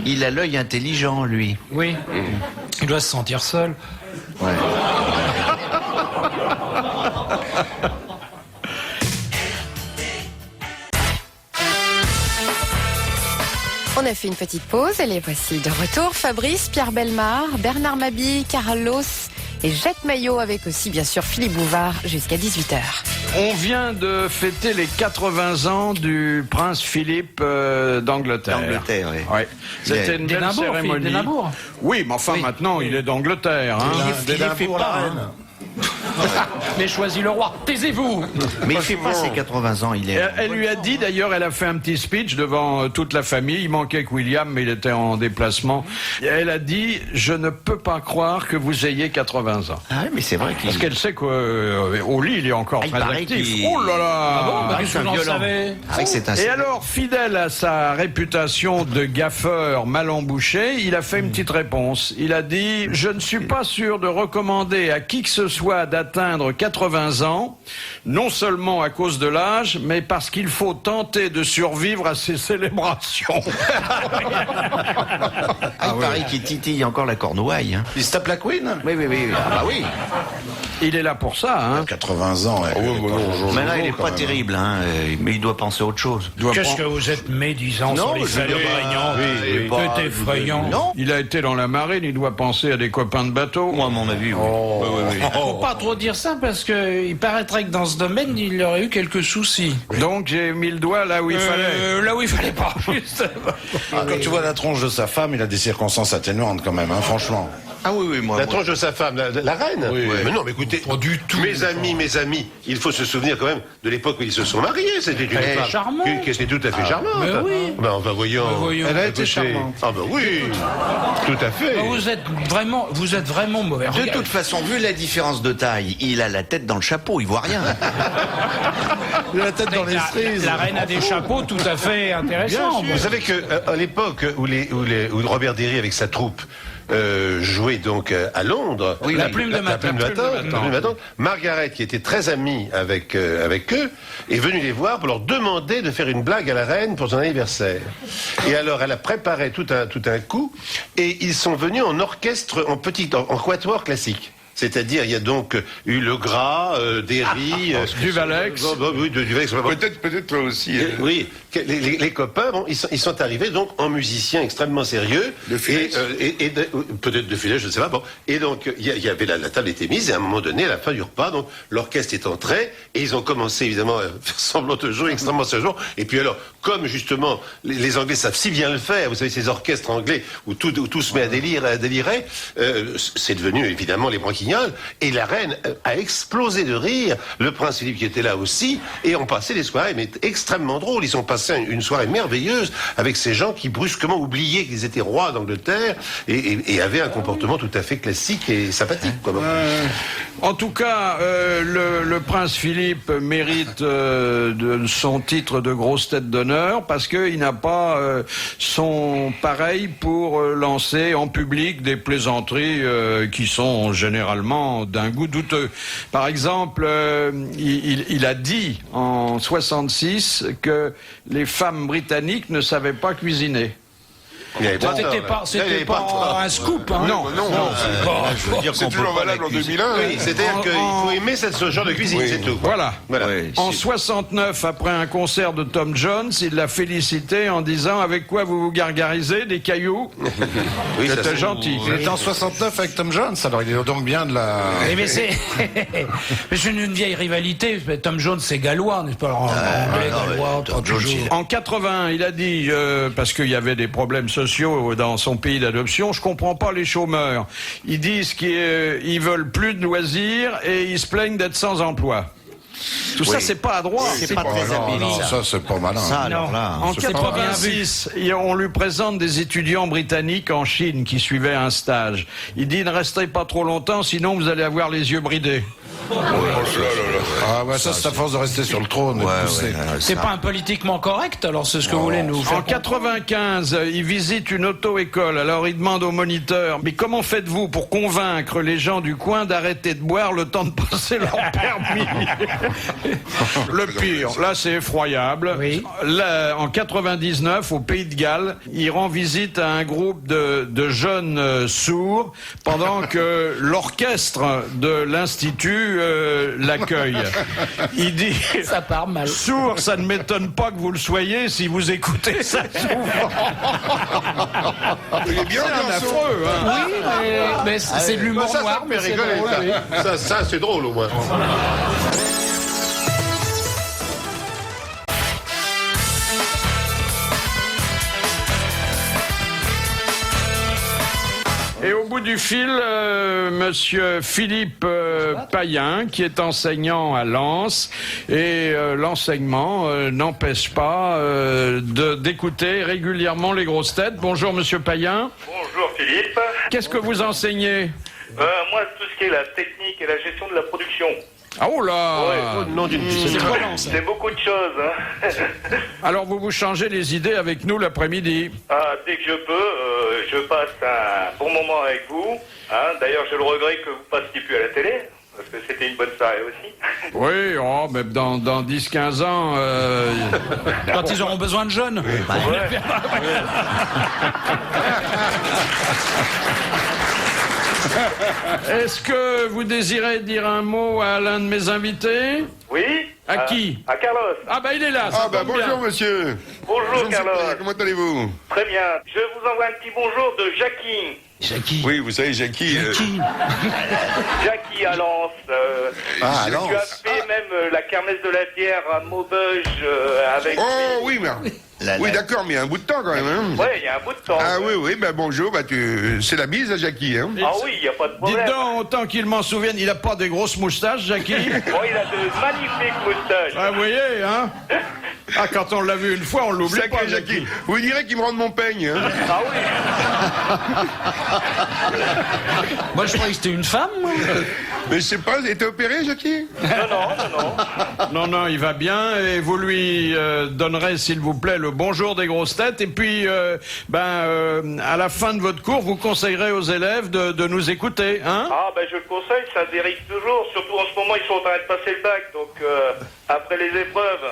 Speaker 5: Il a l'œil intelligent, lui.
Speaker 3: Oui. Il doit se sentir seul.
Speaker 5: Ouais.
Speaker 8: On a fait une petite pause et les voici de retour. Fabrice, Pierre Bellemare, Bernard Mabille, Carlos et Jacques Maillot avec aussi bien sûr Philippe Bouvard jusqu'à 18h.
Speaker 2: On vient de fêter les 80 ans du prince Philippe d'Angleterre.
Speaker 5: D'Angleterre, oui.
Speaker 2: Ouais. C'était une belle
Speaker 3: D'Édimbourg, Philippe
Speaker 2: cérémonie.
Speaker 3: d'Édimbourg.
Speaker 2: Oui, mais enfin maintenant il est d'Angleterre. Hein.
Speaker 5: Il les fait
Speaker 6: pour
Speaker 5: pas,
Speaker 6: la
Speaker 5: hein.
Speaker 6: reine.
Speaker 3: Mais choisis le roi. Taisez-vous.
Speaker 5: Mais il fait pas ses 80 ans, il est...
Speaker 2: Elle lui a dit, d'ailleurs, elle a fait un petit speech devant toute la famille. Il manquait que William, mais il était en déplacement. Et elle a dit, je ne peux pas croire que vous ayez 80 ans.
Speaker 5: Ah oui, mais c'est vrai qu'il...
Speaker 2: Parce qu'elle sait qu'au lit, il est encore
Speaker 5: il
Speaker 2: très
Speaker 5: paraît
Speaker 2: actif.
Speaker 5: qu'il-
Speaker 2: Oh là là
Speaker 3: Bon, bah,
Speaker 5: Ah,
Speaker 3: qu'est-ce
Speaker 5: c'est
Speaker 3: que vous en
Speaker 5: violent.
Speaker 3: savez?
Speaker 5: Ah oui, c'est un...
Speaker 2: Et alors, fidèle à sa réputation de gaffeur mal embouché, il a fait une petite réponse. Il a dit « Je ne suis pas sûr de recommander à qui que ce soit d'atteindre 80 ans, non seulement à cause de l'âge, mais parce qu'il faut tenter de survivre à ces célébrations. »
Speaker 5: Ah, il paraît qu'il titille encore la cornouaille. Hein.
Speaker 6: Il se tape la Queen.
Speaker 5: Oui, oui, oui. Ah bah oui.
Speaker 2: Il est là pour ça, hein.
Speaker 6: 80 ans. Ouais.
Speaker 5: Mais là, il est pas terrible, hein, mais il doit penser à autre chose.
Speaker 2: Il doit
Speaker 3: Qu'est-ce
Speaker 2: prendre-
Speaker 3: que vous êtes médisant sur les
Speaker 5: je veux dire,
Speaker 3: célébrations?
Speaker 5: oui, pas-
Speaker 3: C'est effrayant.
Speaker 5: Non.
Speaker 2: Il a été dans la marine, il doit penser à des copains de bateau.
Speaker 5: Moi, à mon avis, oui. Oui, oui, oui.
Speaker 3: Faut pas trop dire ça parce que il paraîtrait que dans ce domaine il aurait eu quelques soucis.
Speaker 2: Donc j'ai mis le doigt là où il fallait.
Speaker 3: Là où il fallait pas. Juste.
Speaker 6: Quand tu vois la tronche de sa femme, il a des circonstances atténuantes quand même, hein, franchement.
Speaker 5: Ah oui, oui, moi.
Speaker 7: La tronche de sa femme, la reine. Mais non, mais écoutez,
Speaker 3: Pas du tout.
Speaker 7: mes amis, il faut se souvenir quand même de l'époque où ils se sont mariés. C'était une
Speaker 3: était
Speaker 7: femme
Speaker 3: charmante.
Speaker 7: qui était tout à fait charmante.
Speaker 3: mais oui.
Speaker 7: Ben, enfin, voyons.
Speaker 3: voyons.
Speaker 6: Elle a été
Speaker 7: Écoutez,
Speaker 6: charmante.
Speaker 7: Ah ben oui, tout à fait.
Speaker 3: Vous êtes vraiment mauvais.
Speaker 5: De
Speaker 3: Regardez.
Speaker 5: toute façon, vu la différence de taille, il a la tête dans le chapeau, il voit rien.
Speaker 6: Il a la tête dans les cerises.
Speaker 3: La reine a des chapeaux tout à fait intéressants.
Speaker 7: Vous savez que à l'époque où Robert Derry avec sa troupe jouait donc à Londres,
Speaker 3: Oui, la plume de matin.
Speaker 7: la plume de matin, Margaret, qui était très amie avec eux, est venue les voir pour leur demander de faire une blague à la reine pour son anniversaire. Et alors, elle a préparé tout un coup, et ils sont venus en orchestre, en quatuor classique. C'est-à-dire, il y a donc eu le Gras, Derry,
Speaker 2: Duvalex.
Speaker 7: Oui, Duvalex.
Speaker 4: Peut-être toi aussi.
Speaker 7: Oui, les copains, bon, ils sont arrivés donc en musiciens extrêmement sérieux.
Speaker 4: De Funès.
Speaker 7: Et peut-être de Funès, je ne sais pas. Bon, et donc il y avait la table était mise et à un moment donné, à la fin du repas, donc l'orchestre est entré et ils ont commencé évidemment à faire semblant de jouer extrêmement sérieusement. Et puis alors, comme justement les Anglais savent si bien le faire, vous savez ces orchestres anglais où tout se met à délirer, c'est devenu évidemment les branquignoles. Et la reine a explosé de rire. Le prince Philippe qui était là aussi. Et on passait des soirées mais extrêmement drôles. Ils ont passé une soirée merveilleuse avec ces gens qui brusquement oubliaient qu'ils étaient rois d'Angleterre et avaient un comportement tout à fait classique et sympathique. Quoi.
Speaker 2: En tout cas, le prince Philippe mérite de son titre de grosse tête d'honneur parce qu'il n'a pas son pareil pour lancer en public des plaisanteries qui sont généralement d'un goût douteux. Par exemple, il a dit en 66 que les femmes britanniques ne savaient pas cuisiner.
Speaker 3: C'était pas un scoop, hein.
Speaker 4: Non.
Speaker 5: Je veux dire
Speaker 4: C'est
Speaker 5: qu'on peut
Speaker 4: toujours
Speaker 5: pas
Speaker 4: valable en
Speaker 5: la cuisiner.
Speaker 4: 2001.
Speaker 7: Oui, c'est-à-dire qu'il faut aimer ce genre de cuisine, c'est tout.
Speaker 2: Voilà.
Speaker 5: Ouais,
Speaker 2: En
Speaker 5: c'est-
Speaker 2: 69, après un concert de Tom Jones, il l'a félicité en disant « Avec quoi vous vous gargarisez? Des cailloux ?»
Speaker 7: Oui, ça,
Speaker 2: C'était
Speaker 7: c'est-
Speaker 2: gentil.
Speaker 6: Il était en 69 avec Tom Jones, alors il est donc bien de la...
Speaker 3: Mais c'est mais c'est une vieille rivalité. Tom Jones, c'est gallois, n'est-ce pas? Anglais, gallois, pas toujours.
Speaker 2: En 81, il a dit, parce qu'il y avait des problèmes sociaux dans son pays d'adoption, je comprends pas les chômeurs. Ils disent qu'ils veulent plus de loisirs et ils se plaignent d'être sans emploi. Tout ça, c'est pas à droit.
Speaker 5: C'est pas très
Speaker 6: non,
Speaker 5: habile,
Speaker 6: non, ça c'est pas malin.
Speaker 5: Ça, alors là.
Speaker 2: En
Speaker 3: C'est pas bien
Speaker 2: 86, on lui présente des étudiants britanniques en Chine qui suivaient un stage. Il dit, ne restez pas trop longtemps, sinon vous allez avoir les yeux bridés.
Speaker 6: Ah ouais, ça c'est à force de rester sur le trône. et de pousser.
Speaker 3: C'est pas un politiquement correct, alors c'est ce que vous voulez nous faire
Speaker 2: En 95, il visite une auto-école. Alors il demande au moniteur, mais comment faites-vous pour convaincre les gens du coin d'arrêter de boire le temps de passer leur permis? Le pire, là c'est effroyable.
Speaker 3: Oui.
Speaker 2: Là, en 99, au Pays de Galles, il rend visite à un groupe de jeunes sourds pendant que l'orchestre de l'Institut l'accueille. Il dit...
Speaker 3: Ça part mal.
Speaker 2: Sourd, ça ne m'étonne pas que vous le soyez si vous écoutez ça souvent.
Speaker 4: Il est bien,
Speaker 2: C'est un
Speaker 4: le garçon.
Speaker 2: affreux, hein.
Speaker 3: Oui, mais c'est de l'humour
Speaker 7: Ça
Speaker 3: noir.
Speaker 7: fait
Speaker 3: Mais c'est
Speaker 7: rigoler,
Speaker 3: drôle, oui.
Speaker 7: ça, c'est drôle au moins.
Speaker 2: Et au bout du fil, monsieur Philippe Payen, qui est enseignant à Lens, et l'enseignement n'empêche pas d'écouter régulièrement les grosses têtes. Bonjour monsieur Payen.
Speaker 10: Bonjour Philippe.
Speaker 2: Qu'est-ce que vous enseignez?
Speaker 10: Moi, tout ce qui est la technique et la gestion de la production.
Speaker 2: Ah, oh là!
Speaker 10: Ouais.
Speaker 7: Non, d'une
Speaker 10: C'est beaucoup de choses. Hein.
Speaker 2: Alors vous vous changez les idées avec nous l'après-midi.
Speaker 10: Dès que je peux, je passe un bon moment avec vous. Hein. D'ailleurs, je le regrette que vous passiez plus à la télé, parce que c'était une bonne soirée aussi.
Speaker 2: Oui, oh, mais dans 10-15 ans...
Speaker 3: Quand ils auront besoin de jeunes.
Speaker 10: Ouais.
Speaker 2: Est-ce que vous désirez dire un mot à l'un de mes invités?
Speaker 10: Oui.
Speaker 2: À qui?
Speaker 10: À Carlos.
Speaker 2: Ah bah il est là, ça
Speaker 4: Ah bah
Speaker 2: tombe bien.
Speaker 4: bonjour monsieur.
Speaker 10: Bonjour Carlos.
Speaker 4: Comment allez-vous?
Speaker 10: Très bien. Je vous envoie un petit bonjour de Jackie.
Speaker 4: Oui, vous savez, Jackie.
Speaker 10: Jackie à Lens.
Speaker 4: à
Speaker 10: Tu
Speaker 4: Lens.
Speaker 10: as fait même la kermesse de la bière à Maubeuge avec...
Speaker 4: Oh oui, mais... Oui, d'accord, mais il y a un bout de temps quand même. Hein.
Speaker 10: Ouais, il y a un bout de temps.
Speaker 4: Ah oui, bah bonjour, c'est la bise à Jackie. Hein.
Speaker 10: Ah oui, il n'y a pas de
Speaker 2: Dites
Speaker 10: problème.
Speaker 2: donc, autant qu'il m'en souvienne, il a pas des grosses moustaches, Jackie?
Speaker 10: Bon, il a de magnifiques moustaches.
Speaker 2: Ah, vous voyez, hein? Ah, quand on l'a vu une fois, on l'oublie
Speaker 4: Sacré
Speaker 2: pas,
Speaker 4: Jackie.
Speaker 2: Jackie.
Speaker 4: Vous direz qu'il me rende mon peigne. Hein.
Speaker 10: Ah oui.
Speaker 3: Moi, je croyais que c'était une femme. Moi.
Speaker 4: Mais je sais pas, vous avez été opéré, Jackie?
Speaker 2: Non, il va bien, et vous lui donnerez, s'il vous plaît, le bonjour des grosses têtes, et puis, à la fin de votre cours, vous conseillerez aux élèves de nous écouter, hein?
Speaker 10: Ah, ben je le conseille, ça dérive toujours. Surtout en ce moment, ils sont en train de passer le bac. Donc, après les épreuves,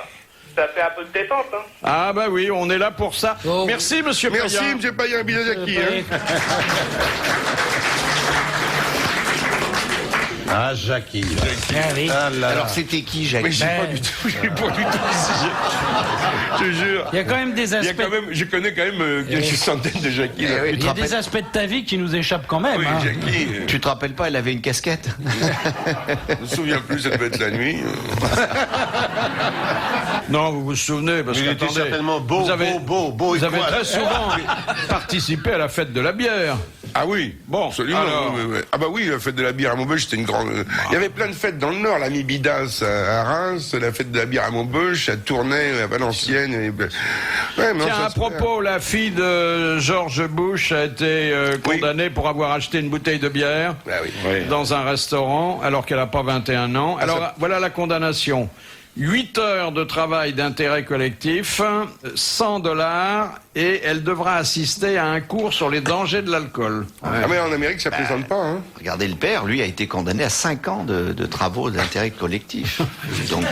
Speaker 10: ça fait un peu de détente. Hein.
Speaker 2: Ah bah oui, on est là pour ça.
Speaker 3: Oh.
Speaker 2: Merci, monsieur
Speaker 4: Merci,
Speaker 2: Payen.
Speaker 4: monsieur Payen, bisous à Jackie. Hein.
Speaker 7: Ah, Jackie.
Speaker 5: Alors c'était qui, Jacques?
Speaker 4: Mais j'ai pas du tout, j'ai pas du tout. Je te jure.
Speaker 3: Il y a quand même des
Speaker 4: Il y a
Speaker 3: aspects.
Speaker 4: quand même, je connais quand même quelques centaines de Jackie. Là.
Speaker 3: Il y a des aspects de ta vie qui nous échappent quand même.
Speaker 4: Oui,
Speaker 3: hein.
Speaker 4: Jackie.
Speaker 5: Tu te rappelles pas, elle avait une casquette?
Speaker 4: Je me souviens plus, ça devait être la nuit.
Speaker 2: Non, vous vous souvenez, parce
Speaker 7: Il
Speaker 2: que
Speaker 7: était
Speaker 2: attendez,
Speaker 7: certainement beau,
Speaker 2: vous avez,
Speaker 7: beau et
Speaker 2: vous avez
Speaker 7: quoi.
Speaker 2: très souvent participé à la fête de la bière.
Speaker 4: Ah oui,
Speaker 2: Bon,
Speaker 4: absolument.
Speaker 2: alors.
Speaker 4: Oui. Ah bah oui, la fête de la bière à Maubeuge, c'était une grande... Il y avait plein de fêtes dans le Nord, la Mibidas à Reims, la fête de la bière à Maubeuge, à Tournai, à Valenciennes. Ouais, mais non,
Speaker 2: Tiens,
Speaker 4: ça,
Speaker 2: à
Speaker 4: c'est
Speaker 2: propos, la fille de George Bush a été condamnée pour avoir acheté une bouteille de bière
Speaker 4: Ah oui.
Speaker 2: dans un restaurant alors qu'elle n'a pas 21 ans. Alors,
Speaker 4: ça-
Speaker 2: voilà la condamnation. 8 heures de travail d'intérêt collectif, $100, et elle devra assister à un cours sur les dangers de l'alcool.
Speaker 4: Ah mais en Amérique, ça plaisante pas, hein.
Speaker 5: Regardez, le père, lui, a été condamné à 5 ans de travaux d'intérêt collectif. Donc,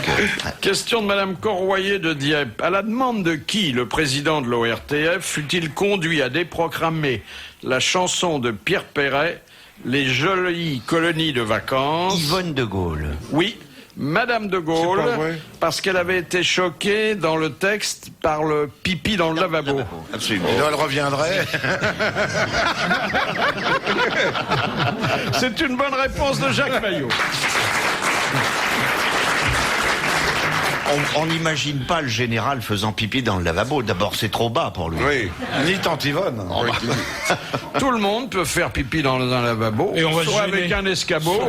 Speaker 2: Question de Madame Corroyer de Dieppe. À la demande de qui le président de l'ORTF fut-il conduit à déprogrammer la chanson de Pierre Perret, Les jolies colonies de vacances?
Speaker 5: Yvonne de Gaulle.
Speaker 2: Oui, Madame de Gaulle,
Speaker 4: C'est pas vrai.
Speaker 2: parce qu'elle avait été choquée dans le texte par le pipi dans le lavabo.
Speaker 5: Absolument.
Speaker 6: Et là, elle reviendrait.
Speaker 2: C'est une bonne réponse de Jacques Maillot.
Speaker 5: On n'imagine pas le général faisant pipi dans le lavabo. D'abord, c'est trop bas pour lui.
Speaker 4: Oui.
Speaker 6: Ni tante Yvonne.
Speaker 2: Tout le monde peut faire pipi dans un lavabo,
Speaker 3: Et on va se
Speaker 2: soit
Speaker 3: gêner.
Speaker 2: avec un escabeau.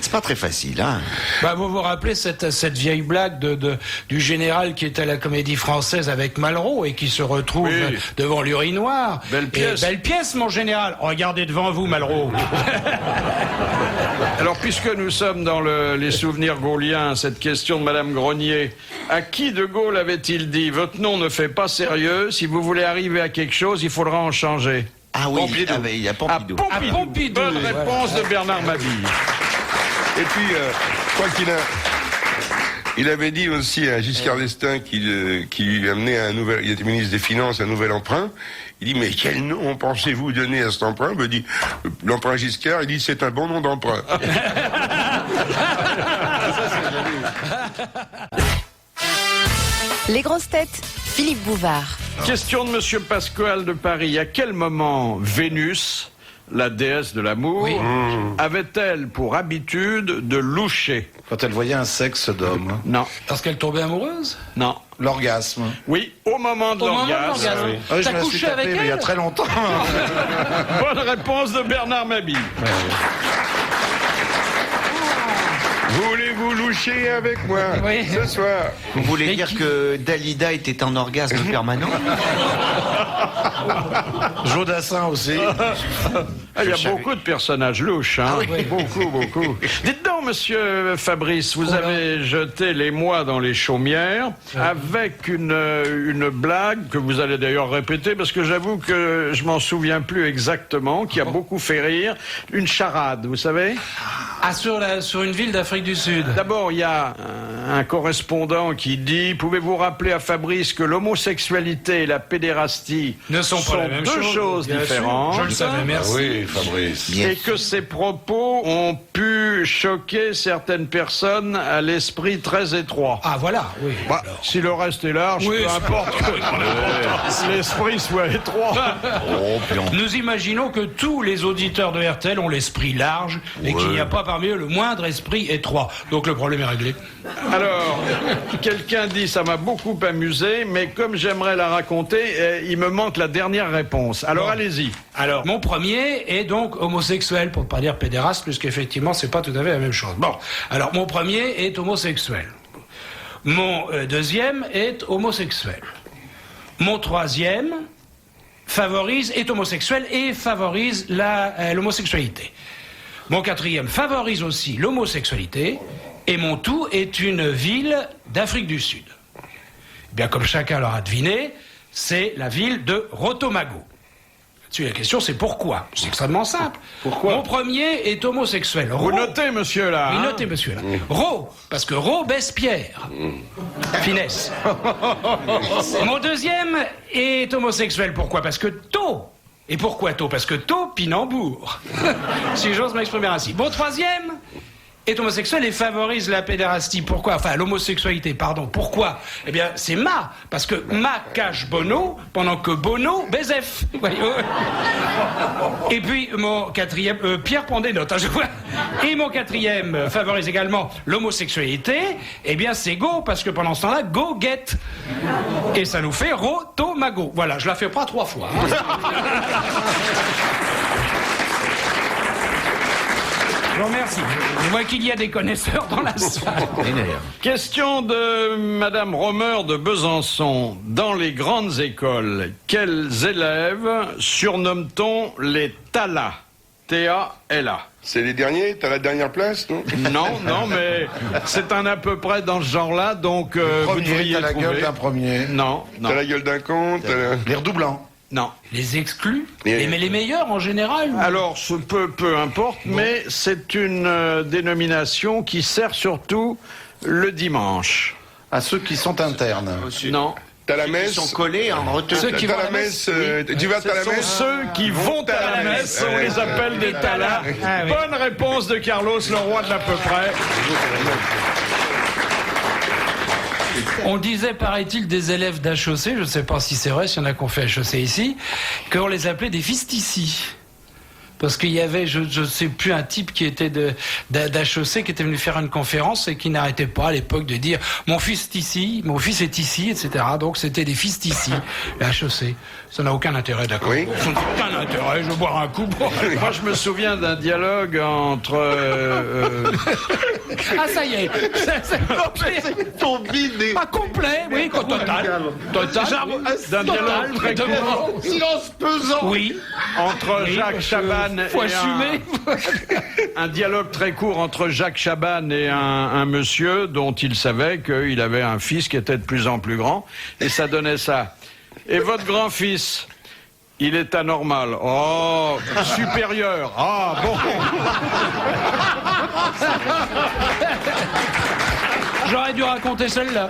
Speaker 5: C'est pas très facile, hein.
Speaker 3: Bah, vous vous rappelez cette vieille blague du général qui était à la Comédie Française avec Malraux et qui se retrouve
Speaker 2: Oui.
Speaker 3: devant l'urinoir.
Speaker 2: Belle pièce.
Speaker 3: Et, belle pièce, mon général. Regardez devant vous, Malraux.
Speaker 2: Alors, puisque nous sommes dans les souvenirs gauliens, cette question de Madame Grenier, à qui de Gaulle avait-il dit « Votre nom ne fait pas sérieux, si vous voulez arriver à quelque chose, il faudra en changer ».
Speaker 5: Ah oui,
Speaker 2: Pompidou.
Speaker 5: il y a
Speaker 2: À
Speaker 5: Pompidou.
Speaker 3: À Pompidou.
Speaker 2: Bonne
Speaker 3: Ouais.
Speaker 2: réponse de Bernard Mabille.
Speaker 4: Et puis, je crois il avait dit aussi à Giscard d'Estaing qui lui amenait il était ministre des Finances, un nouvel emprunt. Il dit, mais quel nom pensez-vous donner à cet emprunt? Il dit, l'emprunt Giscard, il dit, c'est un bon nom d'emprunt.
Speaker 8: Les grosses têtes, Philippe Bouvard.
Speaker 2: Question de Monsieur Pasquale de Paris. À quel moment Vénus, la déesse de l'amour, avait-elle pour habitude de loucher?
Speaker 6: Quand elle voyait un sexe d'homme.
Speaker 2: Non,
Speaker 3: Parce qu'elle tombait amoureuse.
Speaker 2: non.
Speaker 6: L'orgasme.
Speaker 2: Oui, au moment de
Speaker 3: Au moment de
Speaker 2: l'orgasme.
Speaker 3: l'orgasme.
Speaker 6: Ah oui, je
Speaker 3: T'as
Speaker 6: me la suis
Speaker 3: couché
Speaker 6: tapé,
Speaker 3: avec
Speaker 6: mais il y a
Speaker 3: elle
Speaker 6: très longtemps.
Speaker 2: Bonne réponse de Bernard Mabille.
Speaker 4: Voulez-vous loucher avec moi
Speaker 3: Oui.
Speaker 4: ce soir?
Speaker 5: Vous voulez
Speaker 3: Mais
Speaker 5: dire
Speaker 3: qui-
Speaker 5: que Dalida était en orgasme permanent?
Speaker 6: Jodassin aussi.
Speaker 2: Ah, il y a
Speaker 5: Je savais.
Speaker 2: beaucoup de personnages louches, hein. Beaucoup, beaucoup. Dites donc, monsieur Fabrice, vous avez jeté les mois dans les chaumières avec une blague que vous allez d'ailleurs répéter parce que j'avoue que je m'en souviens plus exactement, qui a beaucoup fait rire. Une charade, vous savez?
Speaker 3: Ah, sur une ville d'Afrique du Sud.
Speaker 2: D'abord, il y a un correspondant qui dit « Pouvez-vous rappeler à Fabrice que l'homosexualité et la pédérastie
Speaker 3: Ne sont pas la même
Speaker 2: deux choses
Speaker 3: bien sûr.
Speaker 2: différentes
Speaker 3: Je le savais, merci.
Speaker 6: Oui, Fabrice.
Speaker 5: Bien
Speaker 2: et que ces propos ont pu choquer certaines personnes à l'esprit très étroit.
Speaker 3: Ah, voilà, oui.
Speaker 2: Bah, si le reste est large,
Speaker 3: Oui,
Speaker 2: peu
Speaker 3: c'est-
Speaker 2: importe que l'esprit soit étroit.
Speaker 5: Oh, puis on-
Speaker 3: Nous imaginons que tous les auditeurs de RTL ont l'esprit large et qu'il n'y a pas parmi eux le moindre esprit étroit. Donc le problème est réglé.
Speaker 2: Alors, quelqu'un dit, ça m'a beaucoup amusé, mais comme j'aimerais la raconter, il me manque la dernière réponse. Alors
Speaker 3: Bon.
Speaker 2: allez-y.
Speaker 3: Alors, mon premier est donc homosexuel, pour ne pas dire pédéraste, puisqu'effectivement, c'est pas tout à fait la même chose. Bon, alors mon premier est homosexuel. Mon deuxième est homosexuel. Mon troisième est homosexuel et favorise l'homosexualité. Mon quatrième favorise aussi l'homosexualité. Et mon tout est une ville d'Afrique du Sud. Eh bien, comme chacun l'aura deviné, c'est la ville de Rotomago. Là-dessus, la question, c'est pourquoi. C'est extrêmement simple.
Speaker 2: Pourquoi
Speaker 3: Mon premier est homosexuel.
Speaker 2: Vous notez, monsieur, là.
Speaker 3: Oui,
Speaker 2: hein
Speaker 3: notez, monsieur, là. Ro, parce que Robespierre. Finesse. Mon deuxième est homosexuel. Pourquoi? Parce que tôt. Et pourquoi tôt? Parce que tôt, Pinambour. Si j'ose m'exprimer ainsi. Mon troisième est homosexuel et favorise la pédérastie. Pourquoi? Enfin, l'homosexualité, pardon. Pourquoi? Eh bien, c'est Ma. Parce que Ma cache Bono, pendant que Bono baisef. Voyez-vous. Et puis, mon quatrième... Pierre prend des notes, hein, je vois. Et mon quatrième favorise également l'homosexualité. Eh bien, c'est Go, parce que pendant ce temps-là, Go get. Et ça nous fait Rotomago. Voilà, je la fais pas 3 fois. Hein. Je vous remercie. Je vois qu'il y a des connaisseurs dans la salle.
Speaker 2: Question de Madame Romer de Besançon. Dans les grandes écoles, quels élèves surnomme-t-on les talas? T-A-L-A.
Speaker 4: C'est les derniers? T'as la dernière place, non?
Speaker 2: Non, mais c'est un à peu près dans ce genre-là, donc vous devriez
Speaker 6: T'as la
Speaker 2: trouver.
Speaker 6: gueule d'un premier.
Speaker 2: Non.
Speaker 4: T'as la gueule d'un con, t'as la...
Speaker 6: Les redoublants.
Speaker 2: Non.
Speaker 3: Les exclus,
Speaker 4: Et-
Speaker 3: mais les meilleurs en général.
Speaker 2: Alors, peu importe, mais c'est une dénomination qui sert surtout le dimanche.
Speaker 6: À ceux qui sont internes.
Speaker 2: Non.
Speaker 4: T'as la
Speaker 5: Ils
Speaker 4: messe.
Speaker 5: sont collés en retenue.
Speaker 3: Ceux qui
Speaker 4: T'as
Speaker 3: vont à
Speaker 4: la
Speaker 3: la
Speaker 4: messe.
Speaker 3: messe,
Speaker 4: Tu vas à la
Speaker 2: Ce sont
Speaker 4: messe.
Speaker 2: ceux qui vont à la messe, on les appelle des talas. Bonne réponse de Carlos, le roi de l'à peu près.
Speaker 3: On disait, paraît-il, des élèves d'HEC, je ne sais pas si c'est vrai, s'il y en a qu'on fait HEC ici, qu'on les appelait des fistici. Parce qu'il y avait, je ne sais plus, un type qui était d'HEC, qui était venu faire une conférence et qui n'arrêtait pas à l'époque de dire « Mon fils est ici, mon fils est ici », etc. Donc c'était des fistici, la HEC. Ça n'a aucun intérêt, d'accord?
Speaker 4: Oui.
Speaker 3: Ça n'a aucun intérêt, je vais boire un coup.
Speaker 2: Moi, je me souviens d'un dialogue entre...
Speaker 3: Ah, ça y est, c'est complet.
Speaker 7: Ton bide
Speaker 3: Pas complet, oui, total.
Speaker 2: d'un dialogue très court
Speaker 7: silence pesant.
Speaker 3: Oui.
Speaker 2: entre
Speaker 3: Oui,
Speaker 2: Jacques
Speaker 3: parce que
Speaker 2: Chaban
Speaker 3: faut
Speaker 2: et
Speaker 3: assumer.
Speaker 2: un dialogue très court entre Jacques Chaban et un monsieur dont il savait qu'il avait un fils qui était de plus en plus grand, et ça donnait ça. Et votre grand-fils, il est anormal. Oh, supérieur. Ah, bon.
Speaker 3: J'aurais dû raconter celle-là.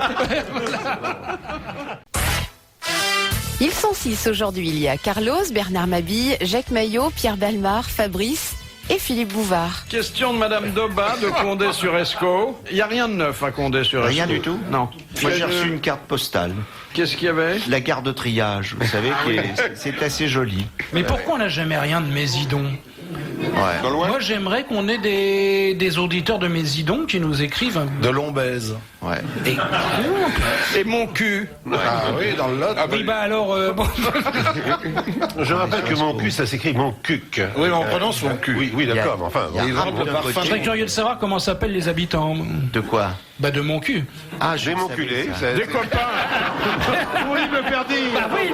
Speaker 8: Ils sont 6 aujourd'hui. Il y a Carlos, Bernard Mabille, Jacques Maillot, Pierre Bellemare, Fabrice et Philippe Bouvard.
Speaker 2: Question de Madame Doba de Condé-sur-Escaut. Il n'y a rien de neuf à Condé-sur-Escaut.
Speaker 5: Rien du tout?
Speaker 2: Non.
Speaker 5: Moi, j'ai reçu une carte postale.
Speaker 2: Qu'est-ce qu'il y avait?
Speaker 5: La gare de triage, vous savez, c'est assez joli.
Speaker 3: Mais pourquoi on n'a jamais rien de Mésidon?
Speaker 5: Ouais.
Speaker 4: Dans l'Ouest.
Speaker 3: Moi, j'aimerais qu'on ait des auditeurs de Mésidon qui nous écrivent un...
Speaker 6: De Lombez.
Speaker 5: Ouais.
Speaker 2: Et mon cul.
Speaker 6: Ah oui, dans le Lot.
Speaker 3: Oui, bah alors... bon.
Speaker 7: Je rappelle que mon cul, ça s'écrit mon cuc.
Speaker 6: Oui, mais on prononce mon cul.
Speaker 7: Oui, d'accord, mais enfin.
Speaker 5: Il y a
Speaker 6: Ils
Speaker 5: un
Speaker 6: vendent le
Speaker 5: d'un
Speaker 6: parfum.
Speaker 3: Je serais
Speaker 5: côté.
Speaker 3: curieux de savoir comment s'appellent les habitants.
Speaker 5: De quoi?
Speaker 3: Bah, de mon cul.
Speaker 5: Ah,
Speaker 7: J'ai mon culé.
Speaker 2: Des copains.
Speaker 7: Oui, me perdis.
Speaker 3: Ah oui,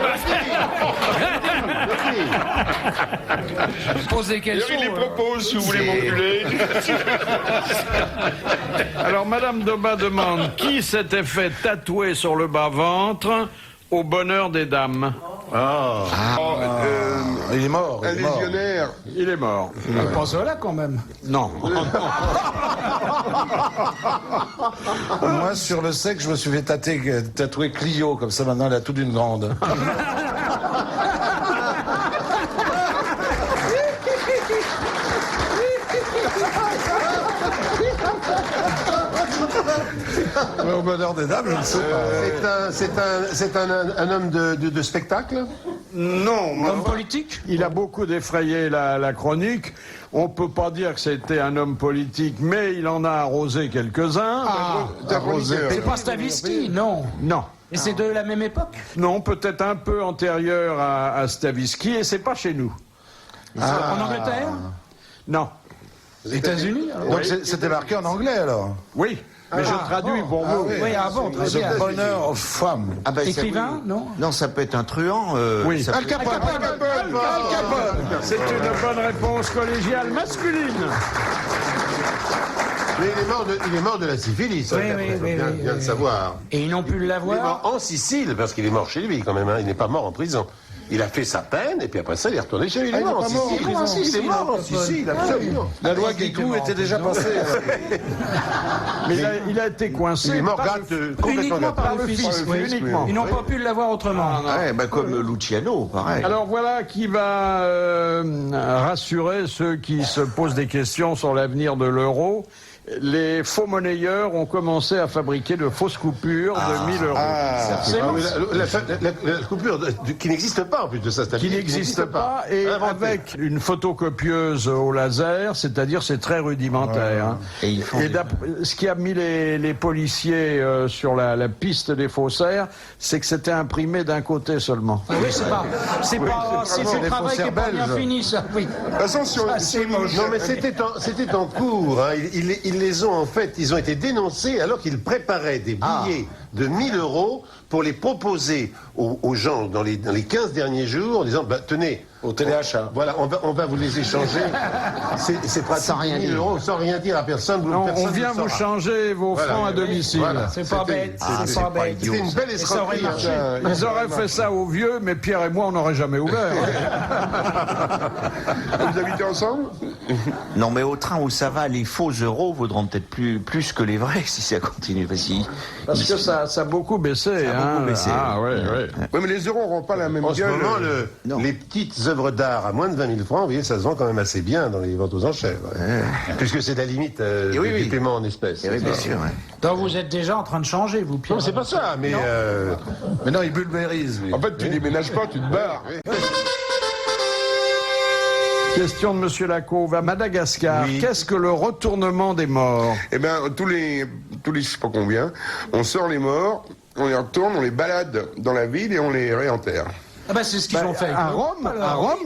Speaker 3: Pose des
Speaker 4: D'ailleurs,
Speaker 3: questions.
Speaker 4: il les propose, si vous voulez m'enculer.
Speaker 2: Alors, Madame Doba demande qui s'était fait tatouer sur le bas-ventre au bonheur des dames.
Speaker 6: Il est mort.
Speaker 4: Un
Speaker 6: Il est mort.
Speaker 4: légionnaire.
Speaker 2: Il est mort.
Speaker 3: Pas cela quand même.
Speaker 2: Non.
Speaker 6: Moi, sur le sec, je me suis fait tatouer Clio, comme ça maintenant elle a toute une grande. Mais au bonheur des dames, je ne sais pas.
Speaker 7: C'est un homme de spectacle.
Speaker 2: Non.
Speaker 3: Homme politique?
Speaker 2: Il a beaucoup défrayé la chronique. On peut pas dire que c'était un homme politique, mais il en a arrosé quelques-uns.
Speaker 6: Arrosé.
Speaker 3: C'est pas Stavisky, non.
Speaker 2: Non.
Speaker 3: Et c'est de la même époque?
Speaker 2: Non, peut-être un peu antérieur à Stavisky, et c'est pas chez nous.
Speaker 3: En Angleterre?
Speaker 2: Non.
Speaker 3: États-Unis?
Speaker 6: Donc c'était marqué en anglais alors.
Speaker 2: Oui, mais je traduis pour vous.
Speaker 3: Oui, ah bon, très bien.
Speaker 6: The bonheur of femme.
Speaker 5: Ah ben,
Speaker 3: Écrivain, non?
Speaker 5: Non, ça peut être un truand.
Speaker 2: Oui.
Speaker 5: ça peut-
Speaker 6: Al Capone.
Speaker 2: C'est une bonne réponse collégiale masculine.
Speaker 7: Mais il est mort de la syphilis.
Speaker 3: Oui, oui, oui,
Speaker 7: bien,
Speaker 3: oui,
Speaker 7: bien de
Speaker 3: oui.
Speaker 7: savoir.
Speaker 3: Et ils n'ont pu
Speaker 7: Il est
Speaker 3: l'avoir?
Speaker 7: mort en Sicile, parce qu'il est mort chez lui quand même. Hein. Il n'est pas mort en prison. Il a fait sa peine, et puis après ça, il est retourné chez lui. Il est mort en Sicile.
Speaker 3: en Sicile,
Speaker 7: Il est mort en Sicile, absolument.
Speaker 6: La loi Guécou était déjà passée.
Speaker 2: Mais il a été coincé.
Speaker 7: Il est mort
Speaker 2: par
Speaker 7: grave complètement
Speaker 3: Uniquement
Speaker 7: grave.
Speaker 3: par le fils, oui.
Speaker 2: uniquement.
Speaker 3: Ils n'ont pas pu l'avoir autrement.
Speaker 5: Ouais, bah, comme Luciano, pareil.
Speaker 2: Alors voilà qui va rassurer ceux qui se posent des questions sur l'avenir de l'euro. Les faux monnayeurs ont commencé à fabriquer de fausses coupures de 1000 euros. C'est
Speaker 7: Ah,
Speaker 2: bon,
Speaker 7: mais la coupure qui n'existe pas en plus de ça.
Speaker 2: qui n'existe pas, et
Speaker 7: Inventé.
Speaker 2: avec une photocopieuse au laser, c'est-à-dire c'est très rudimentaire. Hein.
Speaker 5: Et ils font
Speaker 2: Et ce qui a mis les policiers sur la piste des faussaires, c'est que c'était imprimé d'un côté seulement.
Speaker 3: Oui, c'est le travail qui n'est pas bien fini, ça. Oui.
Speaker 4: De toute façon,
Speaker 3: C'est moche.
Speaker 7: Non mais c'était en cours. Hein. Ils les ont en fait, ils ont été dénoncés alors qu'ils préparaient des billets de 1 000 € pour les proposer aux gens dans les 15 derniers jours en disant, tenez,
Speaker 6: au téléachat.
Speaker 7: Voilà, on va vous les échanger. C'est pratiquement 1 000 € sans rien dire à personne.
Speaker 2: Non,
Speaker 7: personne
Speaker 2: on vient vous changer vos francs à domicile.
Speaker 7: Voilà.
Speaker 3: C'est pas bête, c'est pas bête.
Speaker 7: C'était une belle escroquerie.
Speaker 2: Ils auraient fait ça aux vieux, mais Pierre et moi, on n'aurait jamais ouvert.
Speaker 4: Vous habitez ensemble?
Speaker 5: Non, mais au train où ça va, les faux euros vaudront peut-être plus que les vrais si ça continue.
Speaker 2: Parce que ça a beaucoup baissé.
Speaker 5: Ça a beaucoup baissé.
Speaker 2: Ah, oui.
Speaker 4: Oui, mais les euros n'auront pas la même
Speaker 7: En ce
Speaker 4: gueule.
Speaker 7: moment, les petites œuvres d'art à moins de 20 000 francs, vous voyez, ça se vend quand même assez bien dans les ventes aux enchères. Puisque c'est la limite du paiement en espèces.
Speaker 5: Oui, bien sûr.
Speaker 3: Donc vous êtes déjà en train de changer, vous, Pierre.
Speaker 7: Non, c'est pas ça, mais...
Speaker 6: Mais non, il bulvérise, lui.
Speaker 4: En fait, tu déménages pas, tu te barres.
Speaker 2: Question de Monsieur Lacauve. À Madagascar, qu'est-ce que le retournement des morts?
Speaker 4: Eh bien, tous les, je sais pas combien, on sort les morts, on les retourne, on les balade dans la ville et on les réenterre.
Speaker 3: Ah bah c'est ce qu'ils ont fait.
Speaker 2: À Rome,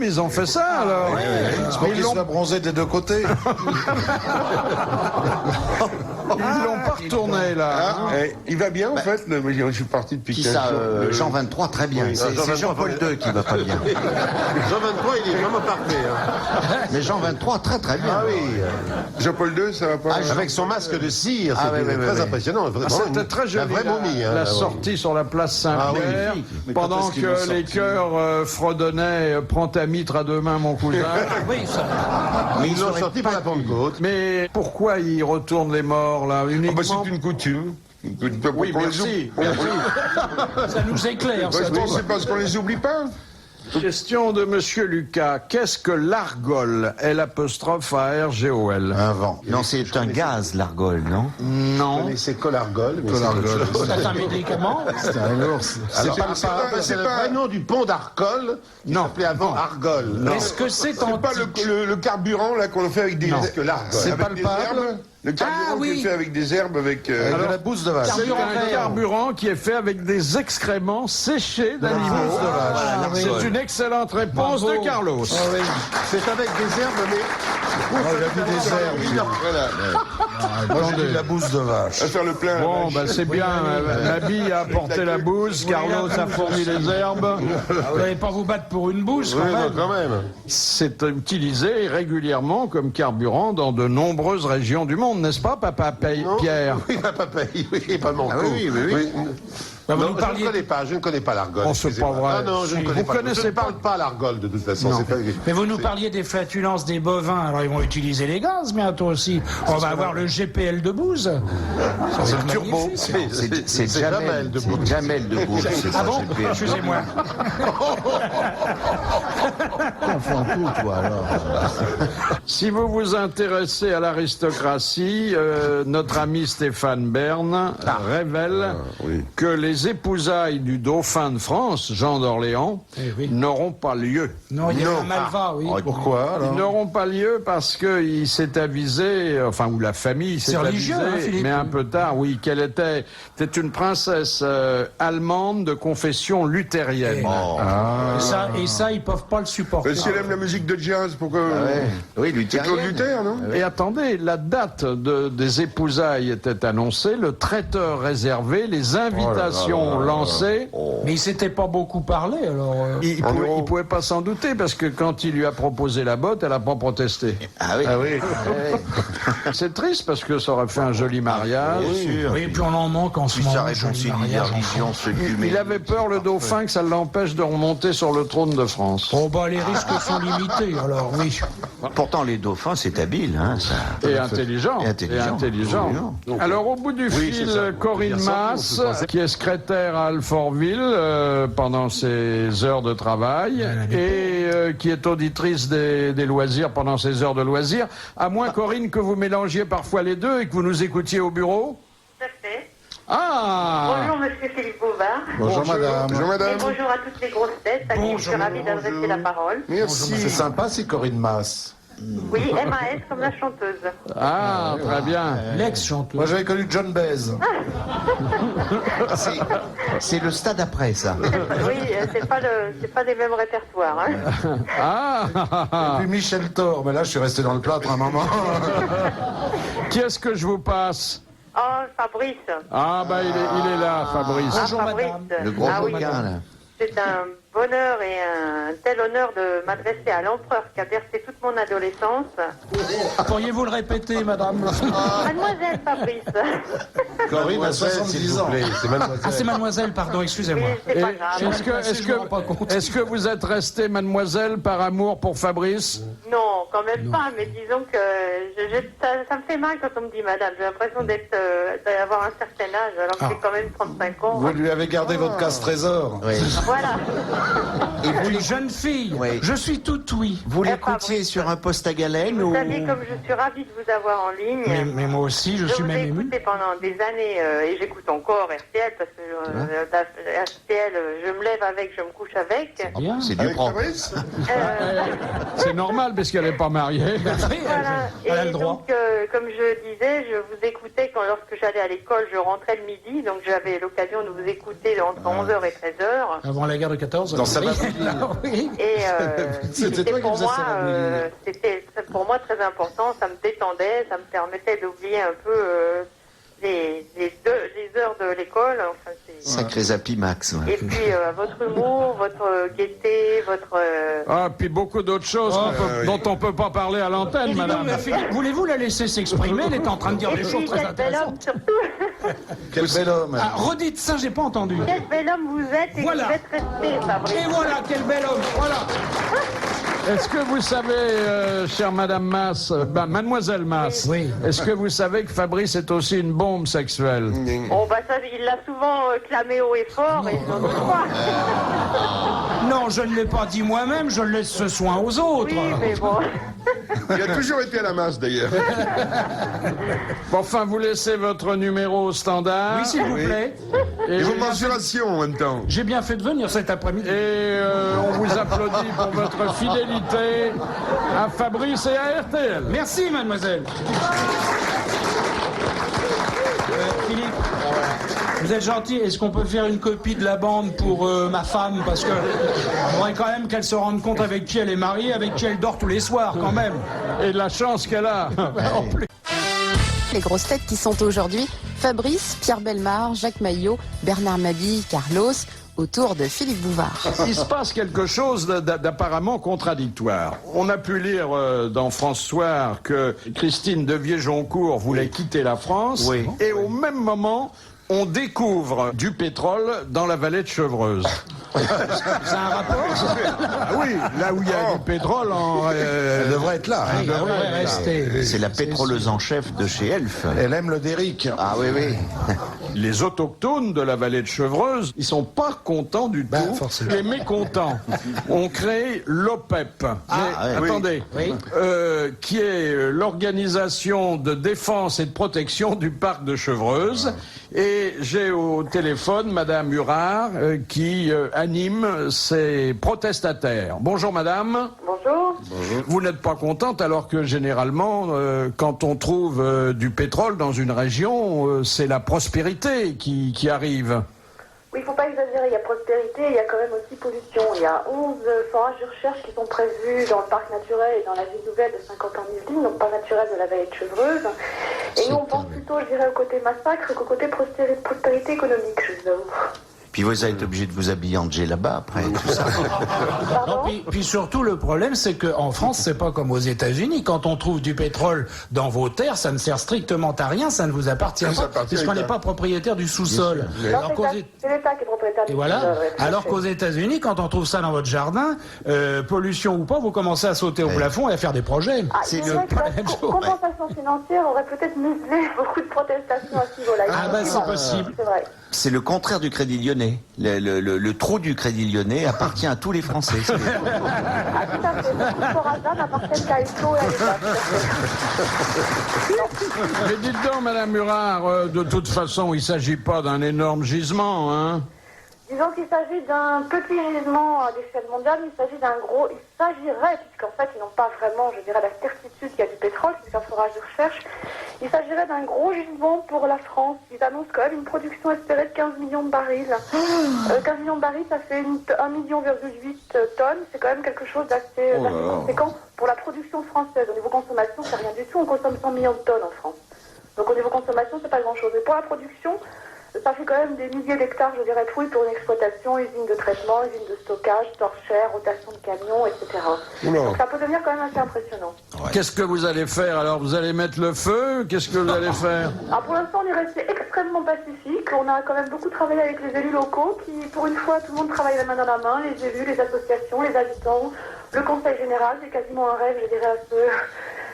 Speaker 2: ils ont fait ça, alors.
Speaker 6: C'est pour qu'il soit bronzé des deux côtés.
Speaker 2: Ils l'ont pas retourné, là.
Speaker 4: Il va bien, en fait. Je suis parti depuis 15 jours.
Speaker 5: Jean 23, très bien. C'est Jean-Paul II qui va pas bien.
Speaker 7: Jean 23, il est vraiment parfait.
Speaker 5: Mais Jean 23, très très bien.
Speaker 7: Ah oui.
Speaker 4: Jean-Paul II, ça va pas.
Speaker 7: Avec son masque de cire, c'était très impressionnant.
Speaker 2: C'était très joli,
Speaker 7: La vraie momie.
Speaker 2: la sortie sur la place Saint-Pierre, pendant que les chœurs fredonnaient « Prends ta mitre à deux mains, mon cousin ».
Speaker 3: Oui, ça.
Speaker 7: Mais ils l'ont sorti par la Pentecôte.
Speaker 2: Mais pourquoi ils retournent les morts, là, uniquement?
Speaker 4: C'est une coutume.
Speaker 2: Oui, merci.
Speaker 3: Ça nous éclaire, ça.
Speaker 4: C'est parce qu'on les oublie pas.
Speaker 2: Question de Monsieur Lucas. Qu'est-ce que l'argol? L''ARGOL.
Speaker 6: Un vent.
Speaker 5: Non, c'est un gaz, l'argol, non?
Speaker 2: Non.
Speaker 7: C'est Colargol.
Speaker 3: C'est un médicament.
Speaker 6: C'est un ours.
Speaker 7: C'est le vrai nom du pont d'Arcole, qui s'appelait avant Argol.
Speaker 3: Est-ce que c'est
Speaker 4: C'est pas
Speaker 3: antique?
Speaker 4: le carburant là qu'on fait avec des
Speaker 6: C'est palpable.
Speaker 4: Le carburant qui est fait avec des herbes, avec
Speaker 6: Avec de la bouse de vache.
Speaker 2: C'est un carburant qui est fait avec des excréments séchés d'animaux. C'est une excellente réponse de Carlos.
Speaker 7: C'est avec des herbes, mais...
Speaker 6: Il a vu des herbes. Moi, j'ai dit de la bouse de vache.
Speaker 4: à faire le plein.
Speaker 2: Bon, ben c'est bien. Nabi a apporté la bouse, Carlos a fourni les herbes.
Speaker 3: Vous n'allez pas vous battre pour une bouse, quand même.
Speaker 7: quand même.
Speaker 2: C'est utilisé régulièrement comme carburant dans de nombreuses régions du monde, n'est-ce pas, papa Pierre?
Speaker 7: Oui, papa, oui, pas mon coup.
Speaker 5: Oui.
Speaker 3: Bah,
Speaker 7: Non, je ne connais pas l'argol.
Speaker 2: Oh, c'est pas vrai.
Speaker 7: Ah non, je ne connais pas.
Speaker 2: connaissez
Speaker 7: Je ne parle pas l'argol, de toute façon.
Speaker 3: Mais vous nous parliez des flatulences des bovins, alors ils vont utiliser les gaz bientôt aussi. On va avoir le GPL de bouse.
Speaker 6: C'est le turbo.
Speaker 5: C'est Jamel de Boulogne. Jamel de Boulogne.
Speaker 3: Ah bon? Excusez-moi.
Speaker 6: Confonds tout, toi, alors.
Speaker 2: Si vous vous intéressez à l'aristocratie, notre ami Stéphane Bern révèle que les épousailles du dauphin de France, Jean d'Orléans, n'auront pas lieu.
Speaker 3: Non, il y a un Malva, oui.
Speaker 6: Pourquoi, alors?
Speaker 2: Ils n'auront pas lieu parce qu'il s'est avisé, enfin, ou la famille s'est avisée,
Speaker 3: religieux, hein, Philippe?
Speaker 2: mais un peu tard, oui, qu'elle était une princesse allemande de confession luthérienne.
Speaker 3: Et ça, ils peuvent pas le supporter.
Speaker 4: Si elle aime la musique de jazz, pourquoi
Speaker 5: Oui,
Speaker 4: C'est Claude Luther, non?
Speaker 2: Et attendez, la date des épousailles était annoncée, le traiteur réservé, les invitations lancées.
Speaker 3: Mais il s'était pas beaucoup parlé, alors.
Speaker 2: Il pouvait pas s'en douter, parce que quand il lui a proposé la botte, elle a pas protesté.
Speaker 5: Ah oui.
Speaker 2: C'est triste, parce que ça aurait fait un joli mariage.
Speaker 3: Oui, et puis on en manque en ce
Speaker 5: Puis
Speaker 3: moment.
Speaker 5: ça réconcilie la religion, ce cumul.
Speaker 2: Il avait peur, le dauphin, que ça l'empêche de remonter sur le trône de France.
Speaker 3: Oh bah les risques sont limités, alors oui.
Speaker 5: Pourtant, les dauphins, c'est habile, hein, ça.
Speaker 2: Et intelligent. Alors, au bout du fil, Corinne Masse, qui est secrétaire à Alfortville pendant ses heures de travail et qui est auditrice des loisirs pendant ses heures de loisirs. À moins, Corinne, que vous mélangiez parfois les deux et que vous nous écoutiez au bureau.
Speaker 11: Tout à fait.
Speaker 2: Ah!
Speaker 11: Bonjour Monsieur Philippe Bouvard.
Speaker 6: Bonjour, madame.
Speaker 4: Bonjour,
Speaker 11: Et
Speaker 4: madame.
Speaker 11: bonjour à toutes les grosses têtes à qui je suis ravie d'adresser la parole.
Speaker 4: Merci.
Speaker 6: C'est sympa, c'est Corinne Masse.
Speaker 11: Oui, MAS comme la chanteuse.
Speaker 2: Ah, très bien.
Speaker 3: L'ex-chanteuse.
Speaker 6: Moi, j'avais connu John Baez.
Speaker 5: C'est le stade après, ça.
Speaker 11: Oui, c'est pas des mêmes répertoires. Hein.
Speaker 2: Ah!
Speaker 6: Puis Michel Thor, mais là, je suis resté dans le plâtre un moment.
Speaker 2: Qui est-ce que je vous passe?
Speaker 11: Oh, Fabrice.
Speaker 1: Ah, bah, il est là, Fabrice.
Speaker 3: Bonjour,
Speaker 11: Fabrice.
Speaker 3: madame.
Speaker 9: Le gros
Speaker 11: oui.
Speaker 9: coquin, là.
Speaker 11: C'est un bonheur et un tel honneur de m'adresser à l'empereur qui a bercé toute mon adolescence.
Speaker 3: Pourriez-vous le répéter, madame?
Speaker 11: Mademoiselle Fabrice.
Speaker 6: Corinne a 70 ans.
Speaker 7: C'est mademoiselle.
Speaker 3: Ah, c'est mademoiselle, pardon, excusez-moi.
Speaker 11: Oui, c'est
Speaker 1: Et
Speaker 11: pas grave.
Speaker 1: est-ce que vous êtes restée, mademoiselle, par amour pour Fabrice?
Speaker 11: Non, quand même pas, mais disons que ça me fait mal quand on me dit madame. J'ai l'impression d'avoir un certain âge, alors que j'ai quand même 35 ans.
Speaker 6: Vous lui avez gardé votre casse-trésor.
Speaker 9: Oui.
Speaker 11: Voilà.
Speaker 9: Et vous,
Speaker 3: Une jeune fille.
Speaker 9: Oui.
Speaker 3: Je suis tout oui.
Speaker 9: vous
Speaker 11: Eh,
Speaker 9: l'écoutiez
Speaker 11: Fabrice.
Speaker 9: sur un poste à galène
Speaker 11: Vous
Speaker 9: ou...
Speaker 11: savez, comme je suis ravie de vous avoir en ligne.
Speaker 3: Mais moi aussi, je suis
Speaker 11: vous ai
Speaker 3: même ému.
Speaker 11: écouté pendant des années et j'écoute encore RTL parce que RTL, je me lève avec, je me couche avec.
Speaker 3: Bien.
Speaker 9: C'est du
Speaker 4: Avec
Speaker 9: propre.
Speaker 4: Fabrice
Speaker 1: C'est normal, parce qu'elle n'est pas mariée.
Speaker 11: Voilà.
Speaker 3: Elle a le
Speaker 11: Et
Speaker 3: droit.
Speaker 11: donc, comme je disais, je vous écoutais lorsque j'allais à l'école, je rentrais le midi, donc j'avais l'occasion de vous écouter entre 11h et 13h.
Speaker 3: Avant la guerre de 14.
Speaker 6: Dans sa
Speaker 3: oui.
Speaker 6: babouille.
Speaker 3: Oui.
Speaker 11: Et
Speaker 6: C'était toi qui faisais ça, la bouillie.
Speaker 11: c'était pour moi très important, ça me détendait, ça me permettait d'oublier un peu les heures de l'école. Enfin,
Speaker 9: Sacré Zapimax, ouais.
Speaker 11: et puis votre humour, votre gaieté, votre...
Speaker 1: Ah, puis beaucoup d'autres choses dont on ne peut pas parler à l'antenne,
Speaker 3: Non,
Speaker 1: madame.
Speaker 3: mais Philippe, voulez-vous la laisser s'exprimer? Elle est en train de dire
Speaker 11: Et
Speaker 3: des
Speaker 11: puis,
Speaker 3: choses très
Speaker 11: quel bel homme
Speaker 3: intéressantes.
Speaker 11: surtout.
Speaker 6: Quel bel homme.
Speaker 3: Ah, redites ça, j'ai pas entendu.
Speaker 11: Quel bel homme vous êtes et
Speaker 3: Voilà.
Speaker 11: vous êtes resté, Fabrice.
Speaker 3: Et voilà, quel bel homme. Voilà.
Speaker 1: Est-ce que vous savez, chère Madame Mass, mademoiselle Mass,
Speaker 3: Oui.
Speaker 1: est-ce que vous savez que Fabrice est aussi une bombe sexuelle?
Speaker 11: Oh, bah ça, il l'a souvent clamé haut et fort, et ils n'ont pas croire.
Speaker 3: Non, je ne l'ai pas dit moi-même, je laisse ce soin aux autres.
Speaker 11: Oui, mais bon.
Speaker 4: Il a toujours été à la masse, d'ailleurs.
Speaker 1: Bon, enfin, vous laissez votre numéro au standard.
Speaker 3: Oui, s'il vous plaît.
Speaker 1: Et,
Speaker 4: Et vos mensurations en même temps.
Speaker 3: J'ai bien fait de venir cet après-midi.
Speaker 1: on vous applaudit pour votre fidélité à Fabrice et à RTL.
Speaker 3: Merci, mademoiselle. Philippe, vous êtes gentil. Est-ce qu'on peut faire une copie de la bande pour ma femme? Parce que faudrait quand même qu'elle se rende compte avec qui elle est mariée, avec qui elle dort tous les soirs, quand même.
Speaker 1: Et la chance qu'elle a. En plus.
Speaker 8: Les grosses têtes qui sont aujourd'hui Fabrice, Pierre Bellemare, Jacques Maillot, Bernard Mabille, Carlos, autour de Philippe Bouvard.
Speaker 1: Il se passe quelque chose d'apparemment contradictoire. On a pu lire dans France Soir que Christine Devier-Joncourt voulait quitter la France.
Speaker 9: Oui.
Speaker 1: Et au même moment, on découvre du pétrole dans la vallée de Chevreuse.
Speaker 3: C'est un rapport?
Speaker 1: Ah oui, là où il y a du pétrole,
Speaker 6: Elle devrait être là.
Speaker 3: Il devrait rester.
Speaker 9: C'est la pétroleuse en chef de chez Elf.
Speaker 6: Elle aime le Derrick.
Speaker 9: Ah oui, oui.
Speaker 1: les autochtones de la vallée de Chevreuse, ils sont pas contents du tout.
Speaker 3: forcément.
Speaker 1: Les mécontents ont créé l'OPEP. Attendez, qui est l'organisation de défense et de protection du parc de Chevreuse. Et j'ai au téléphone Madame Hurard qui anime ces protestataires. Bonjour Madame.
Speaker 11: Bonjour.
Speaker 1: Vous n'êtes pas contente alors que généralement, quand on trouve du pétrole dans une région, c'est la prospérité qui arrive.
Speaker 11: Oui, il ne faut pas exagérer, il y a prospérité, il y a quand même aussi pollution. Il y a 11 forages de recherche qui sont prévus dans le parc naturel et dans la ville nouvelle de Saint-Quentin-Yvelines, donc parc naturel de la vallée de Chevreuse. Et nous, on pense plutôt, je dirais, au côté massacre qu'au côté prospérité économique, je vous avoue.
Speaker 9: Puis vous êtes obligé de vous habiller en là-bas après tout ça.
Speaker 3: Non, puis surtout, le problème, c'est qu'en France, c'est pas comme aux États-Unis. Quand on trouve du pétrole dans vos terres, ça ne sert strictement à rien, ça ne vous appartient pas, puisqu'on n'est pas propriétaire du sous-sol. Alors qu'aux
Speaker 11: C'est l'État qui est propriétaire
Speaker 3: Et
Speaker 11: du
Speaker 3: voilà.
Speaker 11: sous-sol, ouais, tout à
Speaker 3: Alors
Speaker 11: fait.
Speaker 3: qu'aux États-Unis, quand on trouve ça dans votre jardin, pollution ou pas, vous commencez à sauter au plafond et à faire des projets.
Speaker 11: Ah,
Speaker 9: C'est
Speaker 11: c'est
Speaker 9: le
Speaker 11: vrai que la
Speaker 3: même chose.
Speaker 11: compensation financière aurait peut-être muselé beaucoup de protestations à ce niveau-là.
Speaker 3: Ah ben, c'est possible.
Speaker 11: C'est vrai.
Speaker 9: C'est le contraire du Crédit Lyonnais. Le trou du Crédit Lyonnais appartient à tous les Français.
Speaker 11: Ah, tout à fait. Beaucoup de forages n'appartiennent qu'à Esso et à l'État.
Speaker 1: Mais dites donc, Madame Hurard, de toute façon, il ne s'agit pas d'un énorme gisement, hein?
Speaker 11: Disons qu'il s'agit d'un petit gisement à l'échelle mondiale, il s'agit d'un gros... Il s'agirait, puisqu'en fait ils n'ont pas vraiment, je dirais, la certitude qu'il y a du pétrole, c'est un forage de recherche, il s'agirait d'un gros gisement pour la France. Ils annoncent quand même une production espérée de 15 millions de barils. 15 millions de barils, ça fait 1,8 million tonnes, c'est quand même quelque chose d'assez conséquent pour la production française. Au niveau consommation, c'est rien du tout, on consomme 100 millions de tonnes en France. Donc au niveau consommation, c'est pas grand-chose. Et pour la production, ça fait quand même des milliers d'hectares, je dirais, de fouilles pour une exploitation, usine de traitement, usine de stockage, torchère, rotation de camions, etc. Donc ça peut devenir quand même assez impressionnant.
Speaker 1: Qu'est-ce que vous allez faire alors? Vous allez mettre le feu? Qu'est-ce que vous allez faire?
Speaker 11: Alors pour l'instant, on est resté extrêmement pacifique. On a quand même beaucoup travaillé avec les élus locaux qui, pour une fois, tout le monde travaille la main dans la main, les élus, les associations, les habitants, le conseil général. C'est quasiment un rêve, je dirais,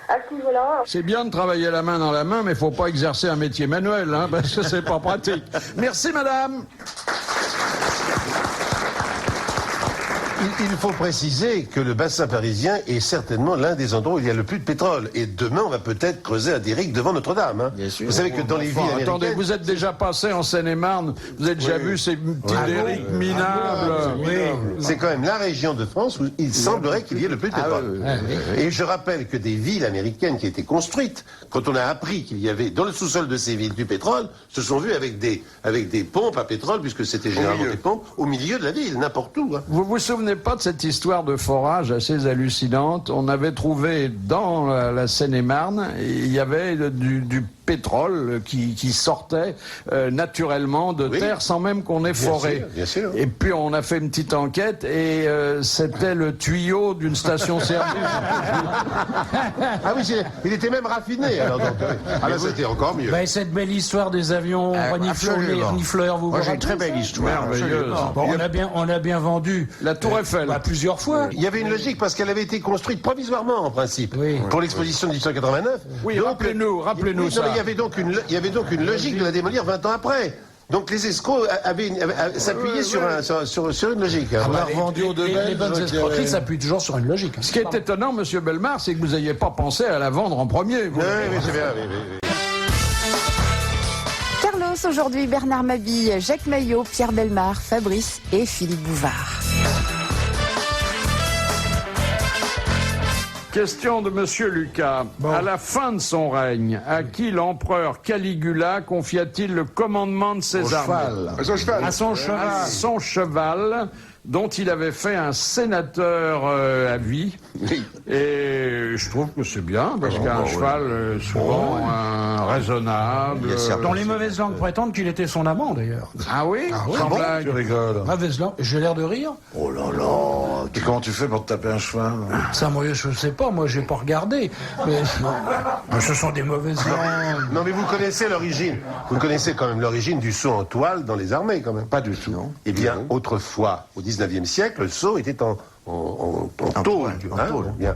Speaker 11: à ce niveau-là.
Speaker 1: C'est bien de travailler la main dans la main, mais il ne faut pas exercer un métier manuel, hein, parce que c'est pas pratique. Merci, madame.
Speaker 7: Il faut préciser que le bassin parisien est certainement l'un des endroits où il y a le plus de pétrole. Et demain, on va peut-être creuser un déric devant Notre-Dame. Hein. Vous savez que dans les villes américaines...
Speaker 1: Attendez, vous êtes déjà passé en Seine-et-Marne, vous avez déjà vu ces petits dérics minables.
Speaker 7: C'est quand même la région de France où il semblerait qu'il y ait le plus de pétrole. Et je rappelle que des villes américaines qui étaient construites, quand on a appris qu'il y avait dans le sous-sol de ces villes du pétrole, se sont vues avec des pompes à pétrole, puisque c'était généralement des pompes, au milieu de la ville, n'importe où. Hein.
Speaker 1: Vous vous souvenez pas de cette histoire de forage assez hallucinante? On avait trouvé dans la Seine-et-Marne, il y avait du pétrole qui sortait naturellement de terre sans même qu'on ait foré.
Speaker 7: Bien sûr.
Speaker 1: Et puis on a fait une petite enquête et c'était le tuyau d'une station-service.
Speaker 7: Ah oui, il était même raffiné. Alors, donc, ah là, c'était encore mieux.
Speaker 3: Ben, cette belle histoire des avions renifleurs, vous
Speaker 5: Moi, j'ai une très belle histoire.
Speaker 1: Merveilleuse.
Speaker 3: Bon, on a bien vendu
Speaker 1: La Tour Eiffel.
Speaker 3: Plusieurs fois.
Speaker 7: Il y avait une logique parce qu'elle avait été construite provisoirement en principe pour l'exposition de 1889.
Speaker 1: Oui,
Speaker 7: donc,
Speaker 1: rappelez-nous ça.
Speaker 7: Il y avait donc une logique de la démolir 20 ans après. Donc les escrocs s'appuyaient sur une logique. Hein.
Speaker 3: On a revendu aux deux Belges. Les bonnes escroqueries s'appuient toujours sur une logique.
Speaker 1: Ce qui est étonnant, monsieur Bellemare, c'est que vous n'ayez pas pensé à la vendre en premier.
Speaker 7: Oui, c'est bien.
Speaker 8: Carlos aujourd'hui, Bernard Mabille, Jacques Maillot, Pierre Bellemare, Fabrice et Philippe Bouvard.
Speaker 1: Question de monsieur Lucas. À la fin de son règne, à qui l'empereur Caligula confia-t-il le commandement de ses armées?
Speaker 6: À son cheval.
Speaker 1: À son cheval, dont il avait fait un sénateur à vie. Et je trouve que c'est bien, parce qu'un cheval, souvent, raisonnable.
Speaker 3: Dont les mauvaises langues prétendent qu'il était son amant, d'ailleurs.
Speaker 1: Ah oui? Sans blague.
Speaker 6: Tu rigoles.
Speaker 3: Mauvaise langue. J'ai l'air de rire.
Speaker 6: Oh là là. Et comment tu fais pour te taper un cheval?
Speaker 3: Ça, moi, je sais pas. Moi, j'ai pas regardé. Mais ce sont des mauvaises langues.
Speaker 7: Non, mais vous connaissez l'origine. Vous connaissez quand même l'origine du sceau en toile dans les armées, quand même.
Speaker 6: Pas du tout. Non.
Speaker 7: Eh bien, autrefois, au 19e siècle, le sceau était en tôle. Bien.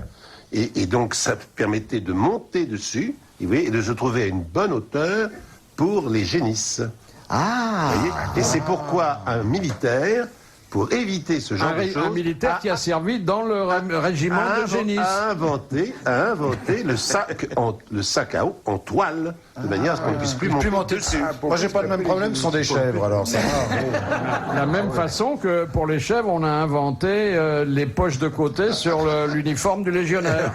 Speaker 7: Et donc, ça permettait de monter dessus, et de se trouver à une bonne hauteur pour les génisses.
Speaker 9: Ah.
Speaker 7: Vous voyez, et c'est pourquoi un militaire, pour éviter ce genre de choses...
Speaker 1: Un militaire qui a servi dans le régiment de génisses.
Speaker 7: A inventé le sac à eau en toile, de manière à ce qu'on ne puisse plus monter dessus.
Speaker 6: Moi, j'ai pas le même problème, ce sont des chèvres, alors ça va.
Speaker 1: De la même façon que pour les chèvres, on a inventé les poches de côté sur l'uniforme du légionnaire.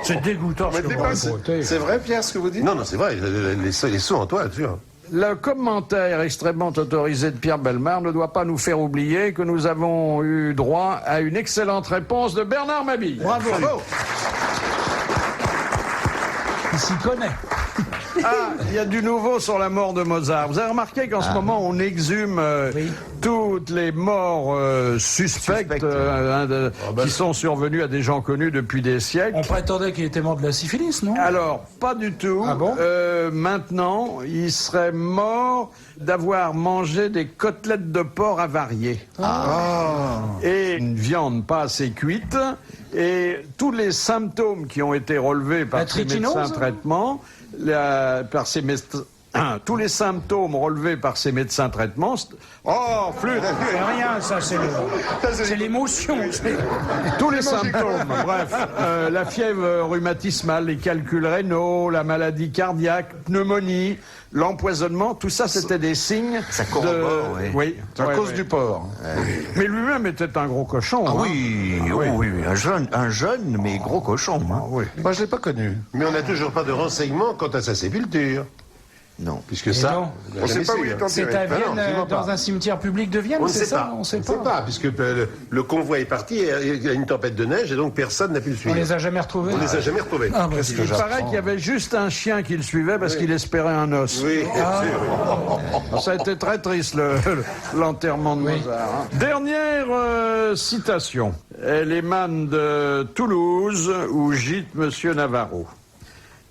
Speaker 3: C'est dégoûtant.
Speaker 6: C'est vrai, Pierre, ce que vous dites?
Speaker 7: Non, c'est vrai, les sauts en toile, sûr.
Speaker 1: Le commentaire extrêmement autorisé de Pierre Bellemare ne doit pas nous faire oublier que nous avons eu droit à une excellente réponse de Bernard Mabille.
Speaker 3: Bravo. Il s'y connaît.
Speaker 1: Ah, il y a du nouveau sur la mort de Mozart. Vous avez remarqué qu'en ce moment, on exhume toutes les morts suspectes qui sont survenues à des gens connus depuis des siècles.
Speaker 3: On prétendait qu'il était mort de la syphilis, non?
Speaker 1: Alors, pas du tout.
Speaker 3: Ah bon?
Speaker 1: Maintenant, il serait mort d'avoir mangé des côtelettes de porc avariées. Et une viande pas assez cuite. Et tous les symptômes qui ont été relevés par ces médecins de traitement, tous les symptômes relevés par ces médecins de traitement... Oh, flûte!
Speaker 3: C'est rien, ça, c'est l'émotion.
Speaker 1: Tous les symptômes, bref. La fièvre rhumatismale, les calculs rénaux, la maladie cardiaque, pneumonie, l'empoisonnement, tout ça, c'était des signes.
Speaker 5: Ça corrobore,
Speaker 1: oui.
Speaker 6: C'est à cause du porc.
Speaker 1: Mais lui-même était un gros cochon.
Speaker 5: Ah
Speaker 1: hein.
Speaker 5: oui, un jeune, mais gros cochon. Hein.
Speaker 1: Oui.
Speaker 6: Moi, je l'ai pas connu.
Speaker 7: Mais on n'a toujours pas de renseignements quant à sa sépulture.
Speaker 12: Non.
Speaker 13: Puisque ça,
Speaker 3: non.
Speaker 4: On ne sait pas où il est
Speaker 3: C'est
Speaker 4: enterré.
Speaker 3: à Vienne,
Speaker 13: absolument pas.
Speaker 3: dans un cimetière public de Vienne,
Speaker 13: On ne
Speaker 3: c'est
Speaker 13: sait
Speaker 3: ça?
Speaker 13: pas.
Speaker 3: On ne sait pas.
Speaker 13: puisque le convoi est parti, il y a une tempête de neige et donc personne n'a pu le
Speaker 3: On
Speaker 13: suivre.
Speaker 3: les a jamais retrouvés.
Speaker 13: On les a jamais retrouvés.
Speaker 3: Ah, bah,
Speaker 6: Qu'est-ce que
Speaker 1: Il paraît
Speaker 6: j'apprends
Speaker 1: qu'il y avait juste un chien qui le suivait parce qu'il espérait un os.
Speaker 13: Oui,
Speaker 1: Ça a été très triste l'enterrement de Mozart. Hein. Dernière citation. Elle émane de Toulouse où gîte Monsieur Navarro.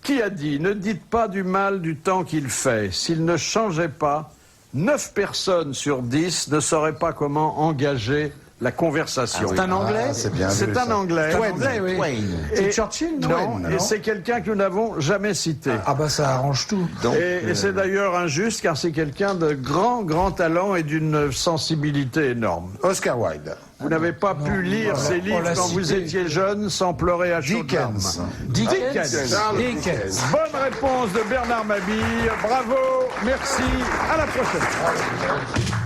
Speaker 1: Qui a dit « Ne dites pas du mal du temps qu'il fait. S'il ne changeait pas, 9 personnes sur 10 ne sauraient pas comment engager la conversation. »
Speaker 3: C'est un Anglais?
Speaker 6: C'est bien
Speaker 1: C'est
Speaker 6: vu,
Speaker 1: un
Speaker 6: ça.
Speaker 1: Anglais.
Speaker 3: Oui. C'est Churchill, non?
Speaker 1: Et c'est quelqu'un que nous n'avons jamais cité.
Speaker 3: Ah bah ça arrange tout.
Speaker 1: Et c'est d'ailleurs injuste car c'est quelqu'un de grand talent et d'une sensibilité énorme.
Speaker 6: Oscar Wilde.
Speaker 1: Vous n'avez pas pu lire ses livres
Speaker 3: l'a
Speaker 1: quand vous
Speaker 3: cité.
Speaker 1: étiez jeune sans pleurer à chaudes larmes.
Speaker 6: Dickens.
Speaker 3: Dickens.
Speaker 1: Bonne réponse de Bernard Mabille. Bravo, merci, à la prochaine.